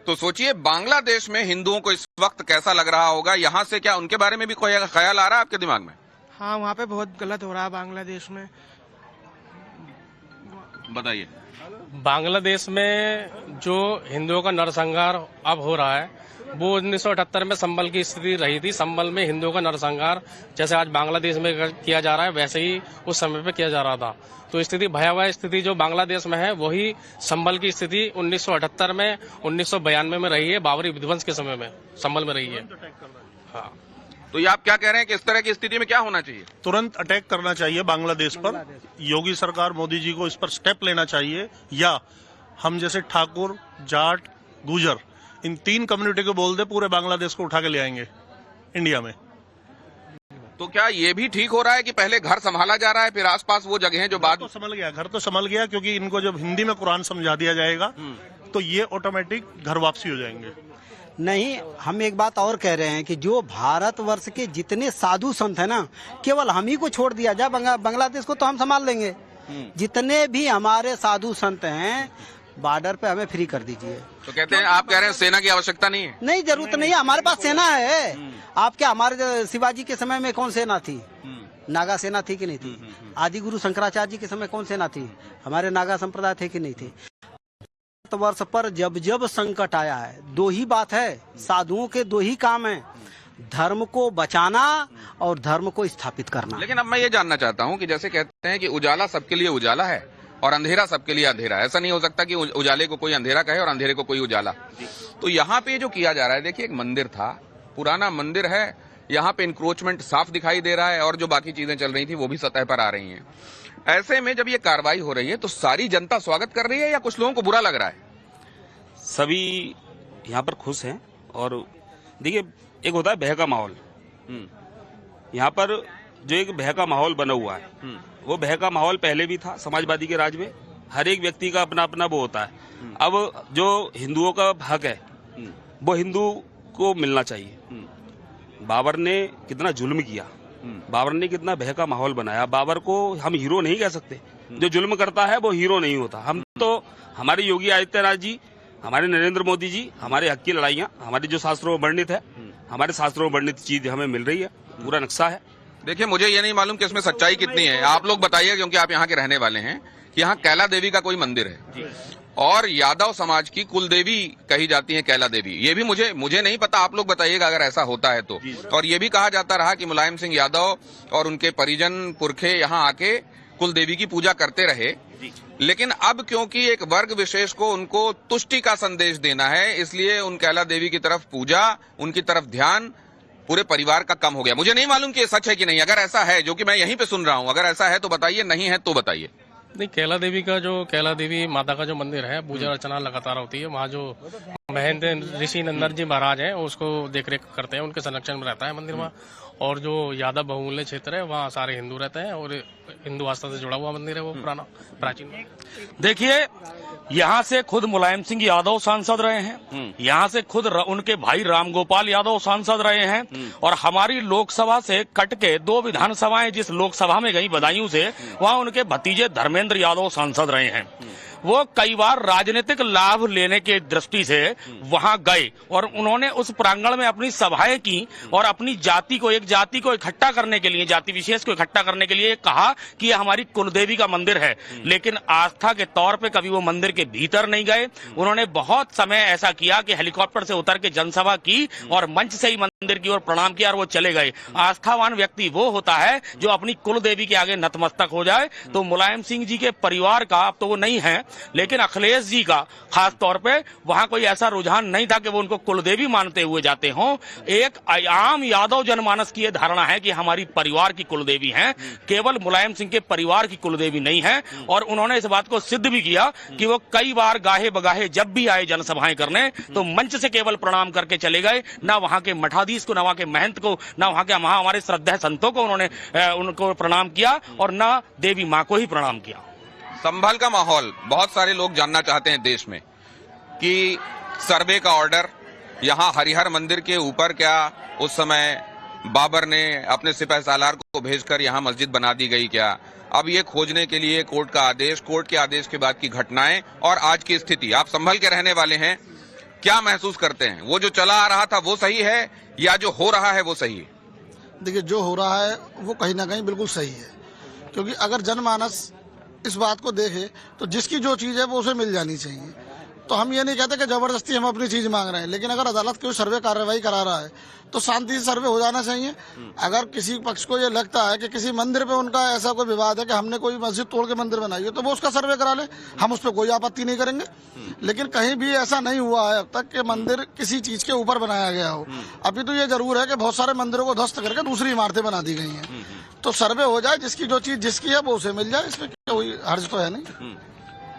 तो सोचिए बांग्लादेश में हिंदुओं को इस वक्त कैसा लग रहा होगा। यहाँ से क्या उनके बारे में भी कोई ख्याल आ रहा है आपके दिमाग में? हाँ, वहाँ पे बहुत गलत हो रहा है बांग्लादेश में। बताइए। बांग्लादेश में जो हिंदुओं का नरसंहार अब हो रहा है वो 1978 में संभल की स्थिति रही थी। संभल में हिंदुओं का नरसंहार जैसे आज बांग्लादेश में किया जा रहा है वैसे ही उस समय पे किया जा रहा था। तो स्थिति भयावह स्थिति जो बांग्लादेश में है वही संभल की स्थिति 1978 में 1992 में रही है, बाबरी विध्वंस के समय में संभल में रही है। हाँ, तो ये आप क्या कह रहे हैं कि इस तरह की स्थिति में क्या होना चाहिए? तुरंत अटैक करना चाहिए बांग्लादेश पर। योगी सरकार, मोदी जी को इस पर स्टेप लेना चाहिए, या हम जैसे ठाकुर, जाट, गुजर, इन 3 कम्युनिटी को बोल दे पूरे बांग्लादेश को उठा के ले आएंगे इंडिया में। तो क्या ये भी ठीक हो रहा है कि पहले घर संभाला जा रहा है, फिर आसपास वो जगह जो बाद तो संभल गया, घर तो संभल गया, क्योंकि इनको जब हिंदी में कुरान समझा दिया जाएगा तो ये ऑटोमेटिक घर वापसी हो जाएंगे। नहीं, हम एक बात और कह रहे हैं कि जो भारतवर्ष के जितने साधु संत हैं ना, केवल हम ही को छोड़ दिया जाए, बांग्लादेश को तो हम संभाल लेंगे। जितने भी हमारे साधु संत हैं बॉर्डर पे हमें फ्री कर दीजिए। तो कहते हैं, आप कह रहे हैं सेना की आवश्यकता नहीं है? नहीं, जरूरत नहीं है, हमारे पास सेना है। आप क्या, हमारे शिवाजी के समय में कौन सेना थी? नागा सेना थी कि नहीं थी? आदि गुरु शंकराचार्य जी के समय कौन सेना थी? हमारे नागा संप्रदाय थे कि नहीं थे? वर्ष पर जब जब संकट आया है, 2 ही बात है, साधुओं के 2 ही काम है, धर्म को बचाना और धर्म को स्थापित करना। लेकिन अब मैं ये जानना चाहता हूँ कि जैसे कहते हैं कि उजाला सबके लिए उजाला है और अंधेरा सबके लिए अंधेरा है, ऐसा नहीं हो सकता कि उजाले को कोई अंधेरा कहे और अंधेरे को कोई उजाला। तो यहाँ पे जो किया जा रहा है, देखिए एक मंदिर था, पुराना मंदिर है, यहाँ पे इंक्रोचमेंट साफ दिखाई दे रहा है और जो बाकी चीजें चल रही थी वो भी सतह पर आ रही हैं। ऐसे में जब ये कार्रवाई हो रही है तो सारी जनता स्वागत कर रही है या कुछ लोगों को बुरा लग रहा है? सभी यहाँ पर खुश हैं। और देखिए, एक होता है भय का माहौल, यहाँ पर जो एक भय का माहौल बना हुआ है वो भय का माहौल पहले भी था समाजवादी के राज में। हर एक व्यक्ति का अपना अपना वो होता है। अब जो हिंदुओं का हक है वो हिंदू को मिलना चाहिए। बाबर ने कितना जुल्म किया, बाबर ने कितना भय का माहौल बनाया। बाबर को हम हीरो नहीं कह सकते, जो जुल्म करता है वो हीरो नहीं होता। हम तो, हमारे योगी आदित्यनाथ जी, हमारे नरेंद्र मोदी जी, हमारे हक की लड़ाइयाँ हमारे जो शास्त्रों में वर्णित है, हमारे शास्त्रों में वर्णित चीज हमें मिल रही है, पूरा नक्शा है। देखिए, मुझे ये नहीं मालूम कि इसमें सच्चाई कितनी है, आप लोग बताइए, क्योंकि आप यहाँ के रहने वाले हैं, कि यहाँ कैला देवी का कोई मंदिर है और यादव समाज की कुल देवी कही जाती है कैला देवी। ये भी मुझे नहीं पता, आप लोग बताइएगा अगर ऐसा होता है तो। और ये भी कहा जाता रहा कि मुलायम सिंह यादव और उनके परिजन पुरखे यहाँ आके कुल देवी की पूजा करते रहे, लेकिन अब क्योंकि एक वर्ग विशेष को उनको तुष्टि का संदेश देना है, इसलिए उन कैला देवी की तरफ पूजा, उनकी तरफ ध्यान पूरे परिवार का कम हो गया। मुझे नहीं मालूम कि ये सच है कि नहीं। अगर ऐसा है, जो कि मैं यहीं पे सुन रहा हूँ, अगर ऐसा है तो बताइए, नहीं है तो बताइए। नहीं, कैला देवी माता का जो मंदिर है, पूजा अर्चना लगातार होती है। वहाँ जो महेंद्र ऋषि नंदन जी महाराज हैं उसको देखरेख करते हैं, उनके संरक्षण में रहता है मंदिर वहाँ। और जो यादव बहुमूल्य क्षेत्र है वहाँ सारे हिंदू रहते हैं और हिंदू आस्था से जुड़ा हुआ मंदिर है वो पुराना प्राचीन। देखिए, यहाँ से खुद मुलायम सिंह यादव सांसद रहे हैं, यहाँ से खुद उनके भाई रामगोपाल यादव सांसद रहे हैं, और हमारी लोकसभा से कट के 2 विधानसभाएं जिस लोकसभा में गई बदायूं से, वहाँ उनके भतीजे धर्मेंद्र यादव सांसद रहे हैं। वो कई बार राजनीतिक लाभ लेने के दृष्टि से वहां गए और उन्होंने उस प्रांगण में अपनी सभाएं की और अपनी जाति को इकट्ठा करने के लिए, जाति विशेष को इकट्ठा करने के लिए कहा कि यह हमारी कुलदेवी का मंदिर है। लेकिन आस्था के तौर पे कभी वो मंदिर के भीतर नहीं गए। उन्होंने बहुत समय ऐसा किया कि हेलीकॉप्टर से उतर के जनसभा की और मंच से ही मंदिर की ओर प्रणाम किया और वो चले गए। आस्थावान व्यक्ति वो होता है जो अपनी कुलदेवी के आगे नतमस्तक हो जाए। तो मुलायम सिंह जी के परिवार का, अब तो वो नहीं है, लेकिन अखिलेश जी का खास तौर पे वहां कोई ऐसा रुझान नहीं था कि वो उनको कुलदेवी मानते हुए जाते हों। एक आम यादव जनमानस की यह धारणा है कि हमारी परिवार की कुलदेवी हैं, केवल मुलायम सिंह के परिवार की कुलदेवी नहीं है। और उन्होंने इस बात को सिद्ध भी किया कि वो कई बार गाहे बगाहे जब भी आए जनसभाएं करने तो मंच से केवल प्रणाम करके चले गए, ना वहां के मठाधीश को, ना वहां के महंत को, ना वहां के हमारे श्रद्धा संतों को उन्होंने उनको प्रणाम किया और ना देवी मां को ही प्रणाम किया। संभल का माहौल बहुत सारे लोग जानना चाहते हैं देश में कि सर्वे का ऑर्डर यहाँ हरिहर मंदिर के ऊपर क्या उस समय बाबर ने अपने सिपह सालार को भेजकर यहाँ मस्जिद बना दी गई क्या? अब ये खोजने के लिए कोर्ट का आदेश, कोर्ट के आदेश के बाद की घटनाएं और आज की स्थिति, आप संभल के रहने वाले हैं, क्या महसूस करते हैं? वो जो चला आ रहा था वो सही है या जो हो रहा है वो सही है? देखिए, जो हो रहा है वो कहीं ना कहीं बिल्कुल सही है, क्योंकि अगर जनमानस इस बात को देखे तो जिसकी जो चीज है वो उसे मिल जानी चाहिए। तो हम ये नहीं कहते कि जबरदस्ती हम अपनी चीज मांग रहे हैं, लेकिन अगर अदालत कोई सर्वे कार्रवाई करा रहा है तो शांति से सर्वे हो जाना चाहिए। अगर किसी पक्ष को ये लगता है कि किसी मंदिर पे उनका ऐसा कोई विवाद है कि हमने कोई मस्जिद तोड़ के मंदिर बनाई है, तो वो उसका सर्वे करा ले, हम उस पर कोई आपत्ति नहीं करेंगे। लेकिन कहीं भी ऐसा नहीं हुआ है अब तक कि मंदिर किसी चीज के ऊपर बनाया गया हो। अभी तो ये जरूर है कि बहुत सारे मंदिरों को ध्वस्त करके दूसरी इमारतें बना दी गई हैं। तो सर्वे हो जाए, जिसकी जो चीज जिसकी है वो उसे मिल जाए, इसमें कोई हर्ज तो है नहीं।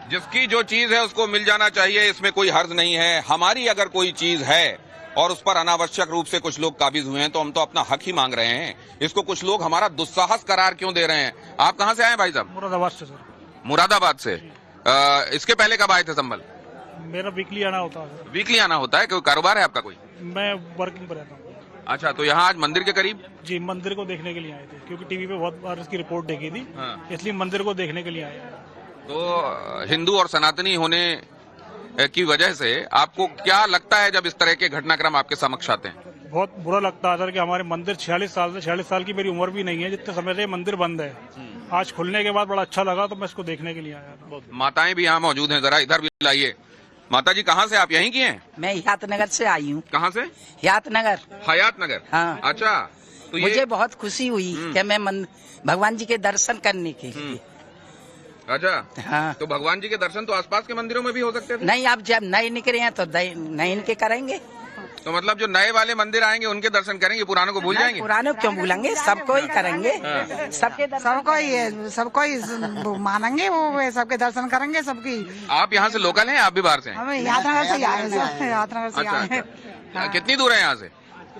जिसकी जो चीज है उसको मिल जाना चाहिए, इसमें कोई हर्ज नहीं है। हमारी अगर कोई चीज है और उस पर अनावश्यक रूप से कुछ लोग काबिज हुए हैं तो हम तो अपना हक ही मांग रहे हैं। इसको कुछ लोग हमारा दुस्साहस करार क्यों दे रहे हैं? आप कहां से आए भाई साहब? मुरादाबाद से सर। मुरादाबाद से। इसके पहले कब आए थे संभल? मेरा वीकली आना होता है। वीकली आना होता है? कोई कारोबार है आपका कोई? मैं वर्किंग पर रहता हूँ। अच्छा, तो यहाँ आज मंदिर के करीब? जी, मंदिर को देखने के लिए आए थे क्योंकि टीवी पे बहुत बार इसकी रिपोर्ट देखी थी, इसलिए मंदिर को देखने के लिए आए। तो हिंदू और सनातनी होने की वजह से आपको क्या लगता है जब इस तरह के घटनाक्रम आपके समक्ष आते हैं? बहुत बुरा लगता है सर कि हमारे मंदिर 46 साल की मेरी उम्र भी नहीं है, जितने समय से मंदिर बंद है। आज खुलने के बाद बड़ा अच्छा लगा, तो मैं इसको देखने के लिए आया था। माताएं भी यहाँ मौजूद हैं, जरा इधर भी लाइए। माता जी कहाँ से आप? यहीं की हैं? मैं हयातनगर से आई हूँ। कहाँ से? हयातनगर। हयातनगर? हाँ। अच्छा, तो मुझे बहुत खुशी हुई कि मैं भगवान जी के दर्शन करने के लिए। अच्छा, हाँ। तो भगवान जी के दर्शन तो आसपास के मंदिरों में भी हो सकते थे? नहीं, अब जब नए निकले हैं तो नए इनके करेंगे। तो मतलब जो नए वाले मंदिर आएंगे उनके दर्शन करेंगे, पुरानों को भूल जाएंगे? पुरानों क्यों भूलेंगे, सबको ही करेंगे। सबको ही मानेंगे, वो सबके दर्शन करेंगे सबकी। आप यहाँ से लोकल हैं? आप भी बाहर से हैं? हम हयातनगर से आए हैं। हयातनगर से आए हैं। कितनी दूर है यहाँ से?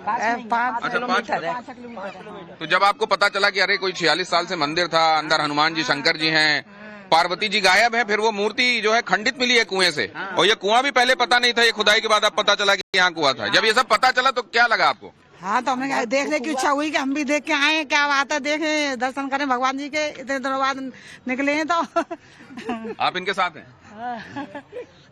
5 किलोमीटर है। तो जब आपको पता चला कि अरे कोई 46 साल से मंदिर था, अंदर हनुमान जी, शंकर जी हैं, पार्वती जी गायब है, फिर वो मूर्ति जो है खंडित मिली है कुएं से, और ये कुआं भी पहले पता नहीं था, ये खुदाई के बाद अब पता चला कि यहाँ कुआं था। जब ये सब पता चला तो क्या लगा आपको? हाँ, तो हमें देखने की इच्छा हुई कि हम भी देख के आए, क्या बात है, देखें, दर्शन करें भगवान जी के। इतने दिनों बाद निकले हैं तो। आप इनके साथ हैं?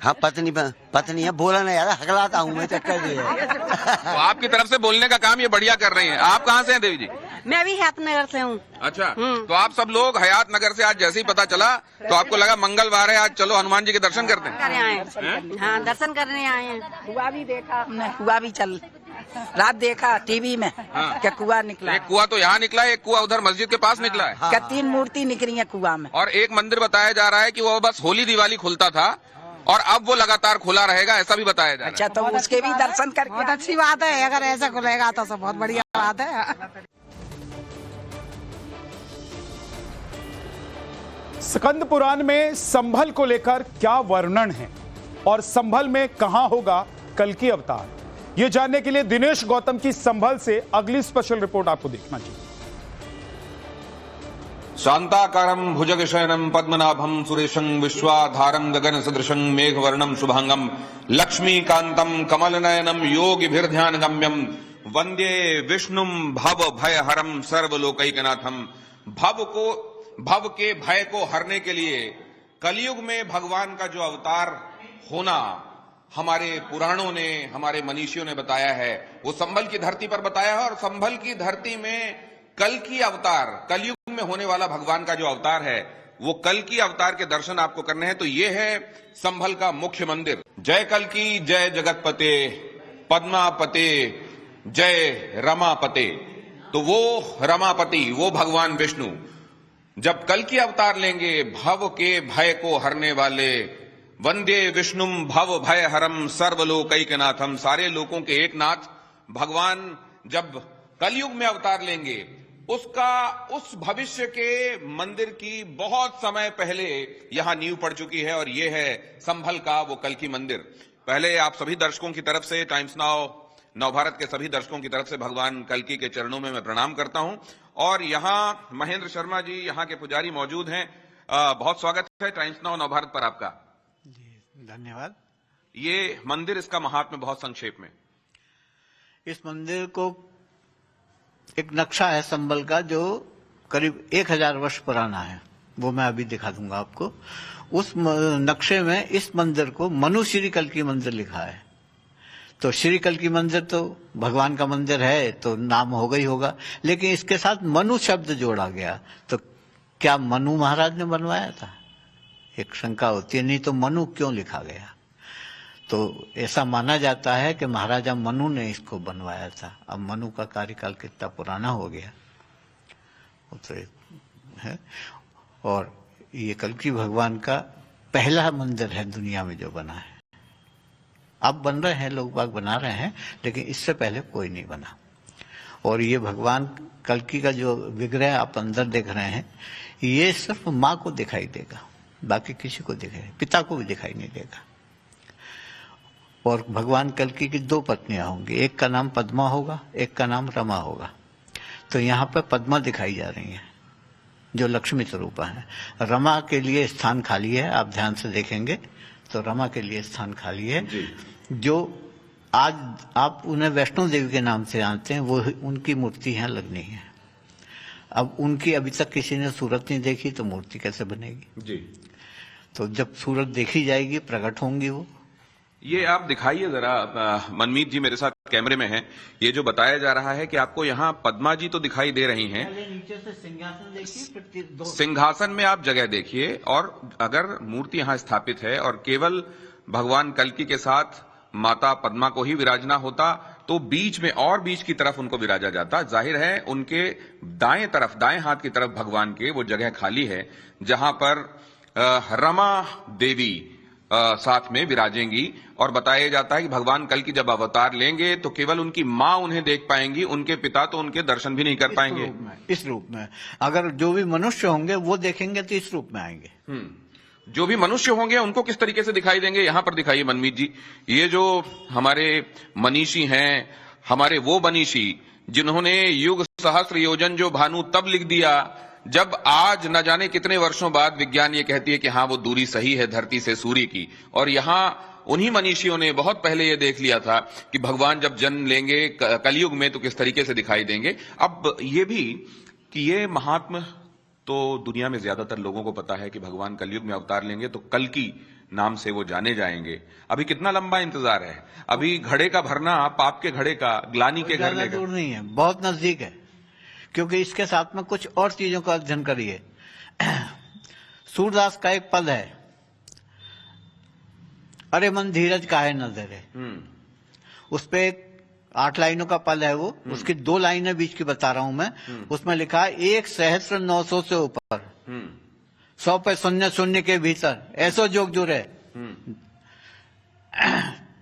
हाँ, पत्नी है। बोला नहीं यार, हकलाता हूँ मैं, चक्कर भी है। तो आपकी तरफ से बोलने का काम ये बढ़िया कर रही हैं। आप कहाँ से हैं देवी जी? मैं भी हयातनगर से हूँ। अच्छा, तो आप सब लोग हयातनगर से आज जैसे ही पता चला तो आपको लगा मंगलवार है, आज चलो हनुमान जी के दर्शन करते हैं? हाँ, दर्शन करने आए हैं। कुआ भी देखा हमने, कुआ भी रात देखा टीवी में। क्या कुआ निकला? एक कुआ तो यहाँ निकला है, एक कुआ उधर मस्जिद के पास निकला है। क्या 3 मूर्ति निकली है कुआ में। और एक मंदिर बताया जा रहा है कि वो बस होली दिवाली खुलता था और अब वो लगातार खुला रहेगा, ऐसा भी बताया जा रहा है। अच्छा, तो उसके भी दर्शन करके बहुत अच्छी बात है। अगर ऐसा खुलेगा तो सब बहुत बढ़िया बात है। स्कंद पुराण में संभल को लेकर क्या वर्णन है और संभल में कहां होगा कल्कि अवतार, ये जानने के लिए दिनेश गौतम की संभल से अगली स्पेशल रिपोर्ट आपको देखना चाहिए। शांताकारं भुजगशयनं पद्मनाभं सुरेशं विश्वाधारं गगन सदृशं मेघवर्णं शुभांगं लक्ष्मीकांतं कमलनयनं योगिभिर्ध्यानगम्यं वंदे विष्णुं भव भयहरं सर्वलोकैकनाथं। भव के भय को हरने के लिए कलयुग में भगवान का जो अवतार होना हमारे पुराणों ने, हमारे मनीषियों ने बताया है, वो संभल की धरती पर बताया है। और संभल की धरती में कल की अवतार, कलयुग में होने वाला भगवान का जो अवतार है, वो कल की अवतार के दर्शन आपको करने हैं तो ये है संभल का मुख्य मंदिर। जय कल की, जय जगतपते, पद्मापते, जय रमापते। तो वो रमापति, वो भगवान विष्णु जब कल की अवतार लेंगे, भव के भय को हरने वाले, वंदे विष्णुम भव भय हरम सर्वलोकैकनाथम, सारे लोगों के एक नाथ भगवान जब कलयुग में अवतार लेंगे, उस भविष्य के मंदिर की बहुत समय पहले यहां नींव पड़ चुकी है और ये है संभल का वो कल की मंदिर। पहले आप सभी दर्शकों की तरफ से, टाइम्स नाउ नवभारत के सभी दर्शकों की तरफ से भगवान कल्कि के चरणों में मैं प्रणाम करता हूं। और यहाँ महेंद्र शर्मा जी, यहाँ के पुजारी मौजूद हैं। बहुत स्वागत है टाइम्स नाउ नवभारत पर आपका। जी धन्यवाद। ये मंदिर, इसका महात्म्य बहुत संक्षेप में। इस मंदिर को एक नक्शा है संभल का जो करीब 1000 वर्ष पुराना है, वो मैं अभी दिखा दूंगा आपको। उस नक्शे में इस मंदिर को मनु श्री कल्कि मंदिर लिखा है। तो श्री कल्कि मंदिर तो भगवान का मंदिर है तो नाम होगा ही होगा, लेकिन इसके साथ मनु शब्द जोड़ा गया। तो क्या मनु महाराज ने बनवाया था? एक शंका होती है, नहीं तो मनु क्यों लिखा गया? तो ऐसा माना जाता है कि महाराजा मनु ने इसको बनवाया था। अब मनु का कार्यकाल कितना पुराना हो गया वो तो है। और ये कल्कि भगवान का पहला मंदिर है दुनिया में जो बना है। अब बन रहे हैं, लोग बाग बना रहे हैं, लेकिन इससे पहले कोई नहीं बना। और ये भगवान कल्कि का जो विग्रह आप अंदर देख रहे हैं, ये सिर्फ माँ को दिखाई देगा, बाकी किसी को दिखाई, पिता को भी दिखाई नहीं देगा। और भगवान कल्कि की दो पत्नियां होंगी, एक का नाम पद्मा होगा, एक का नाम रमा होगा। तो यहाँ पर पद्मा दिखाई जा रही है जो लक्ष्मी स्वरूपा है। रमा के लिए स्थान खाली है, आप ध्यान से देखेंगे तो रमा के लिए स्थान खाली है। जो आज आप उन्हें वैष्णो देवी के नाम से जानते हैं, वो उनकी मूर्ति यहाँ लगनी है। अब उनकी अभी तक किसी ने सूरत नहीं देखी तो मूर्ति कैसे बनेगी जी? तो जब सूरत देखी जाएगी, प्रकट होंगी वो। ये आप दिखाइए जरा, मनमीत जी मेरे साथ कैमरे में हैं। ये जो बताया जा रहा है कि आपको यहाँ पद्मा जी तो दिखाई दे रही हैं, नीचे से सिंहासन देखिए, फिर सिंहासन में आप जगह देखिए, और अगर मूर्ति यहाँ स्थापित है और केवल भगवान कल्कि के साथ माता पद्मा को ही विराजना होता तो बीच में और बीच की तरफ उनको विराजा जाता। जाहिर है उनके दाएं तरफ, दाएं हाथ की तरफ भगवान के वो जगह खाली है जहां पर रमा देवी साथ में विराजेंगी। और बताया जाता है कि भगवान कल्कि जब अवतार लेंगे तो केवल उनकी मां उन्हें देख पाएंगी, उनके पिता तो उनके दर्शन भी नहीं कर पाएंगे। इस रूप में अगर जो भी मनुष्य होंगे वो देखेंगे तो इस रूप में आएंगे। जो भी मनुष्य होंगे उनको किस तरीके से दिखाई देंगे, यहां पर दिखाइए मनमीत जी। ये जो हमारे मनीषी हैं, हमारे वो मनीषी जिन्होंने युग सहस्त्र योजन जो भानु तब लिख दिया जब आज न जाने कितने वर्षों बाद विज्ञान ये कहती है कि हाँ वो दूरी सही है धरती से सूर्य की। और यहां उन्हीं मनीषियों ने बहुत पहले ये देख लिया था कि भगवान जब जन्म लेंगे कलयुग में तो किस तरीके से दिखाई देंगे। अब ये भी कि ये महात्म तो दुनिया में ज्यादातर लोगों को पता है कि भगवान कलयुग में अवतार लेंगे तो कल्कि नाम से वो जाने जाएंगे। अभी कितना लंबा इंतजार है, अभी घड़े का भरना, पाप के घड़े का, ग्लानी के घड़े का दूर नहीं है, बहुत नजदीक है। क्योंकि इसके साथ में कुछ और चीजों का अध्ययन करिए। सूरदास का एक पद है, अरे मन धीरज काहे न धरे। उस पे 8 लाइनों का पद है वो, उसकी 2 लाइनें बीच की बता रहा हूं मैं। उसमें लिखा है 1,900 से ऊपर 100 पे 0 के भीतर ऐसो जोग जुरे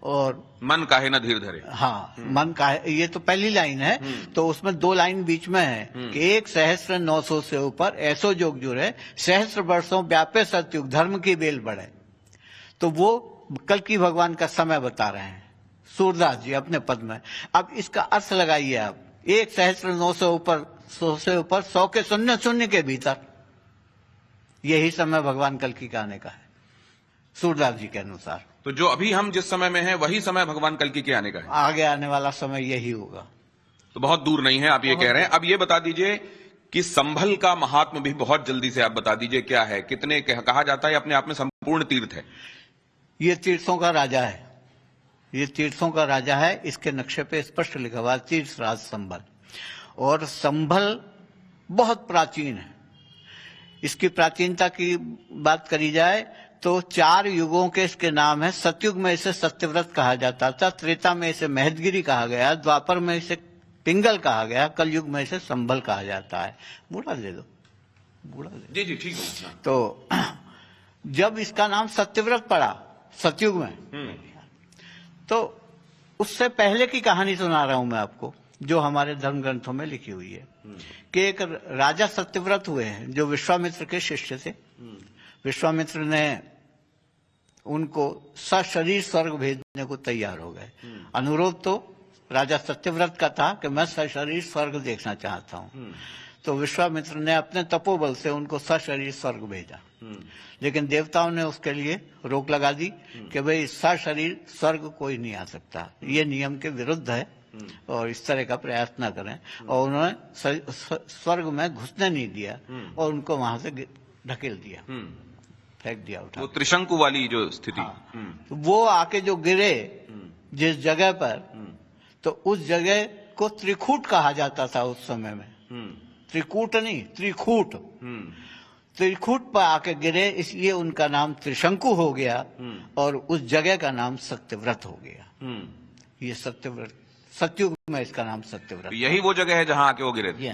और मन काहे न धीर धरे। हाँ, मन काहे, ये तो पहली लाइन है। तो उसमें 2 लाइन बीच में है कि 1,900 से ऊपर ऐसो जोग जुरे, सहस्त्र वर्षों व्यापे सतयुग धर्म की बेल बढ़े। तो वो कल्कि भगवान का समय बता रहे हैं सूरदास जी अपने पद में। अब इसका अर्थ लगाइए आप, 1,900 ऊपर 100 से ऊपर 100 के 0 के भीतर, यही समय भगवान कल्कि का आने का है सूरदास जी के अनुसार। तो जो अभी हम जिस समय में हैं वही समय भगवान कल्कि के आने का है, आगे आने वाला समय यही होगा। तो बहुत दूर नहीं है आप ये कह रहे हैं। अब ये बता दीजिए कि संभल का महात्म भी बहुत जल्दी से आप बता दीजिए क्या है, कितने कहा जाता है अपने आप में संपूर्ण तीर्थ है। ये तीर्थों का राजा है, ये तीर्थों का राजा है। इसके नक्शे पे स्पष्ट लिखा हुआ तीर्थ राज संभल। और संभल बहुत प्राचीन है। इसकी प्राचीनता की बात करी जाए तो 4 युगों के इसके नाम है। सतयुग में इसे सत्यव्रत कहा जाता था, त्रेता में इसे महदगिरी कहा गया, द्वापर में इसे पिंगल कहा गया, कलयुग में इसे संभल कहा जाता है। बूढ़ा दे दो, बूढ़ा दे। जी ठीक है। तो जब इसका नाम सत्यव्रत पड़ा सतयुग में, तो उससे पहले की कहानी सुना रहा हूं मैं आपको, जो हमारे धर्म ग्रंथों में लिखी हुई है कि एक राजा सत्यव्रत हुए हैं जो विश्वामित्र के शिष्य थे। विश्वामित्र ने उनको सशरीर स्वर्ग भेजने को तैयार हो गए। अनुरोध तो राजा सत्यव्रत का था कि मैं सशरीर स्वर्ग देखना चाहता हूं। तो विश्वामित्र ने अपने तपोबल से उनको सशरीर स्वर्ग भेजा। लेकिन देवताओं ने उसके लिए रोक लगा दी कि भाई सशरीर स्वर्ग कोई नहीं आ सकता, ये नियम के विरुद्ध है और इस तरह का प्रयास न करें। और उन्होंने स्वर्ग में घुसने नहीं दिया और उनको वहां से ढकेल दिया, फेंक दिया, उठा। वो त्रिशंकु वाली जो स्थिति। वो आके जो गिरे जिस जगह पर, तो उस जगह को त्रिकूट कहा जाता था उस समय में। त्रिकूट नहीं, त्रिकूट। त्रिकूट पर आके गिरे, इसलिए उनका नाम त्रिशंकु हो गया और उस जगह का नाम सत्यव्रत हो गया। ये सत्यव्रत, सतयुग में इसका नाम सत्यव्रत। यही वो जगह है जहां आके वो गिरे थे।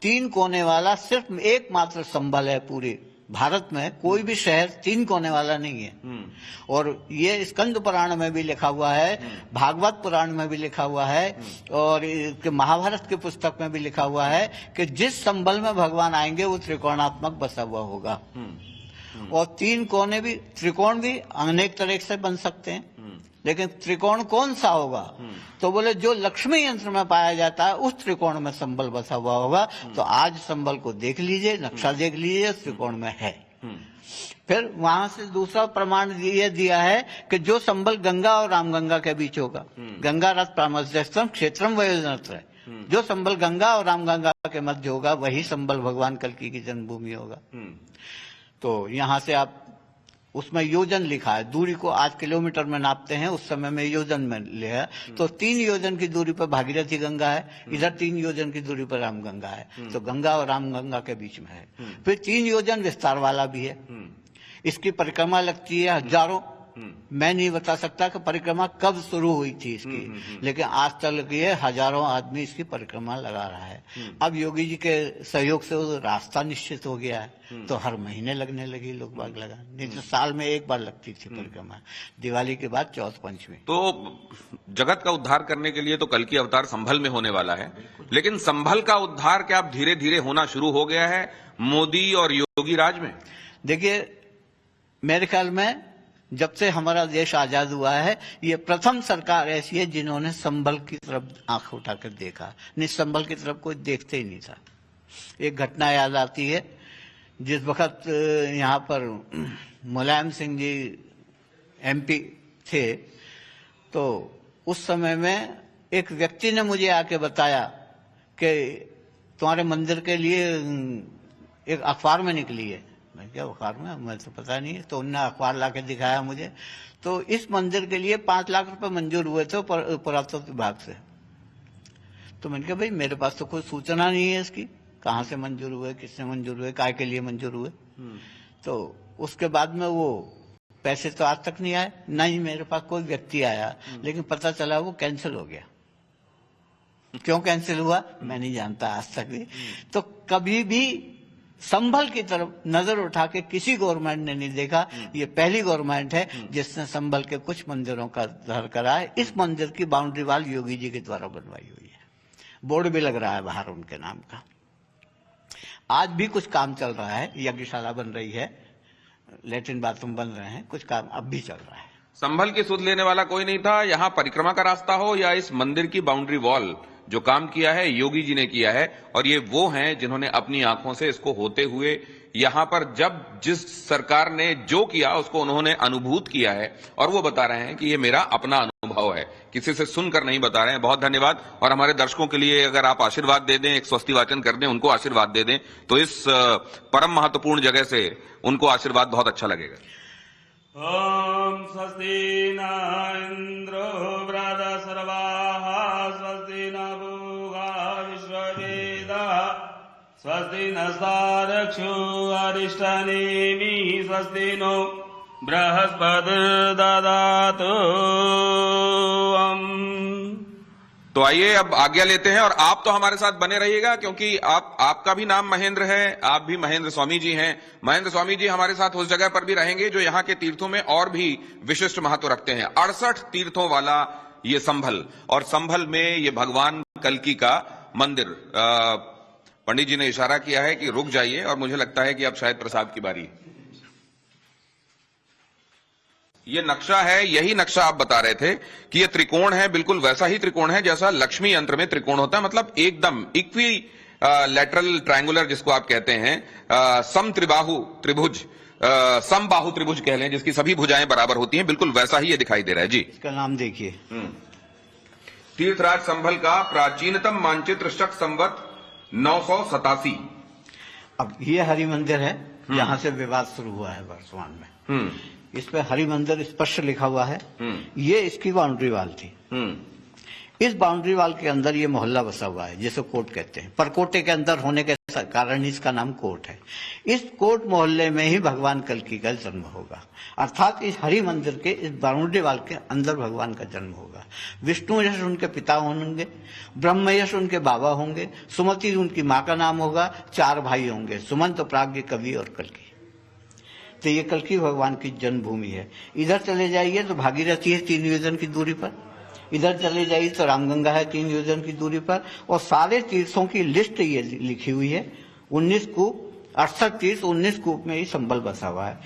तीन कोने वाला सिर्फ एकमात्र संभल है पूरे भारत में, कोई भी शहर तीन कोने वाला नहीं है। और ये स्कंद पुराण में भी लिखा हुआ है, भागवत पुराण में भी लिखा हुआ है, और महाभारत की पुस्तक में भी लिखा हुआ है कि जिस संभल में भगवान आएंगे वो त्रिकोणात्मक बसा हुआ होगा। और तीन कोने भी, त्रिकोण भी अनेक तरह से बन सकते हैं, लेकिन त्रिकोण कौन सा होगा? तो बोले जो लक्ष्मी यंत्र में पाया जाता है उस त्रिकोण में संबल बसा हुआ होगा। तो आज संबल को देख लीजिए, नक्शा देख लीजिए, त्रिकोण में है। फिर वहां से दूसरा प्रमाण ये दिया है कि जो संबल गंगा और रामगंगा के बीच होगा, गंगा रथ प्रामस्यम क्षेत्रम वयोजनत्र है, जो संबल गंगा और रामगंगा के मध्य होगा वही संबल भगवान कल्की की जन्मभूमि होगा। तो यहाँ से आप, उसमें योजन लिखा है, दूरी को आज किलोमीटर में नापते हैं, उस समय में योजन में लिया। तो 3 योजन की दूरी पर भागीरथी गंगा है, इधर 3 योजन की दूरी पर रामगंगा है, तो गंगा और रामगंगा के बीच में है। फिर 3 योजन विस्तार वाला भी है, इसकी परिक्रमा लगती है हजारों। मैं नहीं बता सकता कि परिक्रमा कब शुरू हुई थी इसकी, लेकिन आज तक ये हजारों आदमी इसकी परिक्रमा लगा रहा है। अब योगी जी के सहयोग से वो रास्ता निश्चित हो गया है, तो हर महीने लगने लगी, लोग बाग लगा, नहीं तो साल में एक बार लगती थी परिक्रमा, दिवाली के बाद चौथ पंचमी। तो जगत का उद्धार करने के लिए तो कल की अवतार संभल में होने वाला है, लेकिन संभल का उद्धार क्या अब धीरे धीरे होना शुरू हो गया है मोदी और योगी राज में? देखिए, मेरे ख्याल में जब से हमारा देश आजाद हुआ है, ये प्रथम सरकार ऐसी है जिन्होंने संभल की तरफ आंख उठाकर देखा। नहीं, संभल की तरफ कोई देखते ही नहीं था। एक घटना याद आती है, जिस वक्त यहाँ पर मुलायम सिंह जी MP थे, तो उस समय में एक व्यक्ति ने मुझे आके बताया कि तुम्हारे मंदिर के लिए एक अखबार में निकली है। मैं क्या अखबार में, मैं तो पता नहीं है। तो उन्होंने अखबार लाके दिखाया मुझे, तो इस मंदिर के लिए 5 लाख रुपए मंजूर हुए थे पुरातत्व विभाग से। तो मैंने कहा भाई मेरे पास तो कोई सूचना नहीं है इसकी, कहाँ से मंजूर हुए, किसने मंजूर हुए, काय के लिए मंजूर हुए। तो उसके बाद में वो पैसे तो आज तक नहीं आए, ना ही मेरे पास कोई व्यक्ति आया, लेकिन पता चला वो कैंसिल हो गया। क्यों कैंसिल हुआ मैं नहीं जानता आज तक भी। तो कभी भी संभल की तरफ नजर उठा के किसी गवर्नमेंट ने नहीं देखा। ये पहली गवर्नमेंट है जिसने संभल के कुछ मंदिरों का उद्धार करा है। इस मंदिर की बाउंड्री वाल योगी जी के द्वारा बनवाई हुई है, बोर्ड भी लग रहा है बाहर उनके नाम का। आज भी कुछ काम चल रहा है, यज्ञशाला बन रही है, लेट्रिन बाथरूम बन रहे हैं, कुछ काम अब भी चल रहा है। संभल की सुध लेने वाला कोई नहीं था। यहाँ परिक्रमा का रास्ता हो या इस मंदिर की बाउंड्री वॉल, जो काम किया है योगी जी ने किया है। और ये वो हैं जिन्होंने अपनी आंखों से इसको होते हुए यहाँ पर जब जिस सरकार ने जो किया उसको उन्होंने अनुभूत किया है, और वो बता रहे हैं कि ये मेरा अपना अनुभव है, किसी से सुनकर नहीं बता रहे हैं। बहुत धन्यवाद। और हमारे दर्शकों के लिए अगर आप आशीर्वाद दे दें, एक स्वस्ति वाचन कर दें, उनको आशीर्वाद दे दें, तो इस परम महत्वपूर्ण जगह से उनको आशीर्वाद बहुत अच्छा लगेगा। ओम स्वस्ति न इंद्रो वृहस्पतिर्वाः स्वस्ति न भूगा विश्ववेदाः स्वस्ति नस्तारक्षो अरिष्टनेमिः स्वस्ति नो बृहस्पतिर्दधातु। तो आइए अब आज्ञा लेते हैं, और आप तो हमारे साथ बने रहिएगा क्योंकि आपका भी नाम महेंद्र है, आप भी महेंद्र स्वामी जी हैं। महेंद्र स्वामी जी हमारे साथ उस जगह पर भी रहेंगे जो यहाँ के तीर्थों में और भी विशिष्ट महत्व रखते हैं। 68 तीर्थों वाला ये संभल, और संभल में ये भगवान कल्की का मंदिर। पंडित जी ने इशारा किया है कि रुक जाइए, और मुझे लगता है कि अब शायद प्रसाद की बारी है। ये नक्शा है, यही नक्शा आप बता रहे थे कि ये त्रिकोण है, बिल्कुल वैसा ही त्रिकोण है जैसा लक्ष्मी यंत्र में त्रिकोण होता है, मतलब एकदम इक्वी लैटरल ट्रायंगुलर जिसको आप कहते हैं, सम त्रिबाहु त्रिभुज, समबाहु त्रिभुज कह लें, जिसकी सभी भुजाएं बराबर होती हैं, बिल्कुल वैसा ही ये दिखाई दे रहा है जी। इसका नाम देखिए, तीर्थराज संभल का प्राचीनतम मानचित्र शक संवत 987। अब ये हरि मंदिर है, यहाँ से विवाद शुरू हुआ है वर्तमान में। इस पे हरि मंदिर स्पष्ट लिखा हुआ है, ये इसकी बाउंड्री वाल थी। इस बाउंड्री वाल के अंदर ये मोहल्ला बसा हुआ है जिसे कोट कहते हैं। परकोटे के अंदर होने के कारण इसका नाम कोट है। इस कोट मोहल्ले में ही भगवान कल्की का जन्म होगा, अर्थात इस हरि मंदिर के इस बारूदेवाल के अंदर भगवान का जन्म होगा। विष्णु यश उनके पिता होंगे, ब्रह्म यश उनके बाबा होंगे, सुमति उनकी माँ का नाम होगा, 4 भाई होंगे, सुमंत, प्राज्ञ, कवि और कल्की। तो ये कल्की भगवान की जन्मभूमि है। इधर चले जाइए तो भागीरथी है 3 योजन की दूरी पर, इधर चले जाइए तो रामगंगा है 3 योजन की दूरी पर, और सारे तीर्थों की लिस्ट ये लिखी हुई है। 19 कूप, 68 तीर्थ, 19 कूप में ही संबल बसा हुआ है।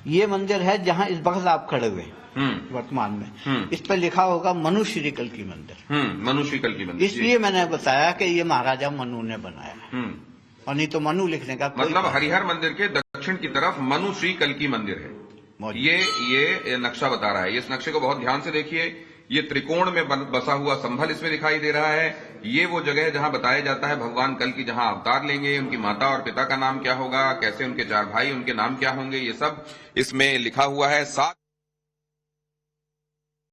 ये मंदिर है जहाँ इस वक्त आप खड़े हुए वर्तमान में, इस पर लिखा होगा मनुश्री कल्की मंदिर। मनुश्री कल्की मंदिर, इसलिए मैंने बताया कि ये महाराजा मनु ने बनाया है, और नहीं तो मनु लिखने का मतलब हरिहर मंदिर के दक्षिण की तरफ मनुश्री कल्की मंदिर है। ये नक्शा बता रहा है। इस नक्शे को बहुत ध्यान से देखिए। ये त्रिकोण में बसा हुआ संभल इसमें दिखाई दे रहा है। ये वो जगह है जहां बताया जाता है भगवान कल्की जहां अवतार लेंगे, उनकी माता और पिता का नाम क्या होगा, कैसे उनके 4 भाई, उनके नाम क्या होंगे, ये सब इसमें लिखा हुआ है। साथ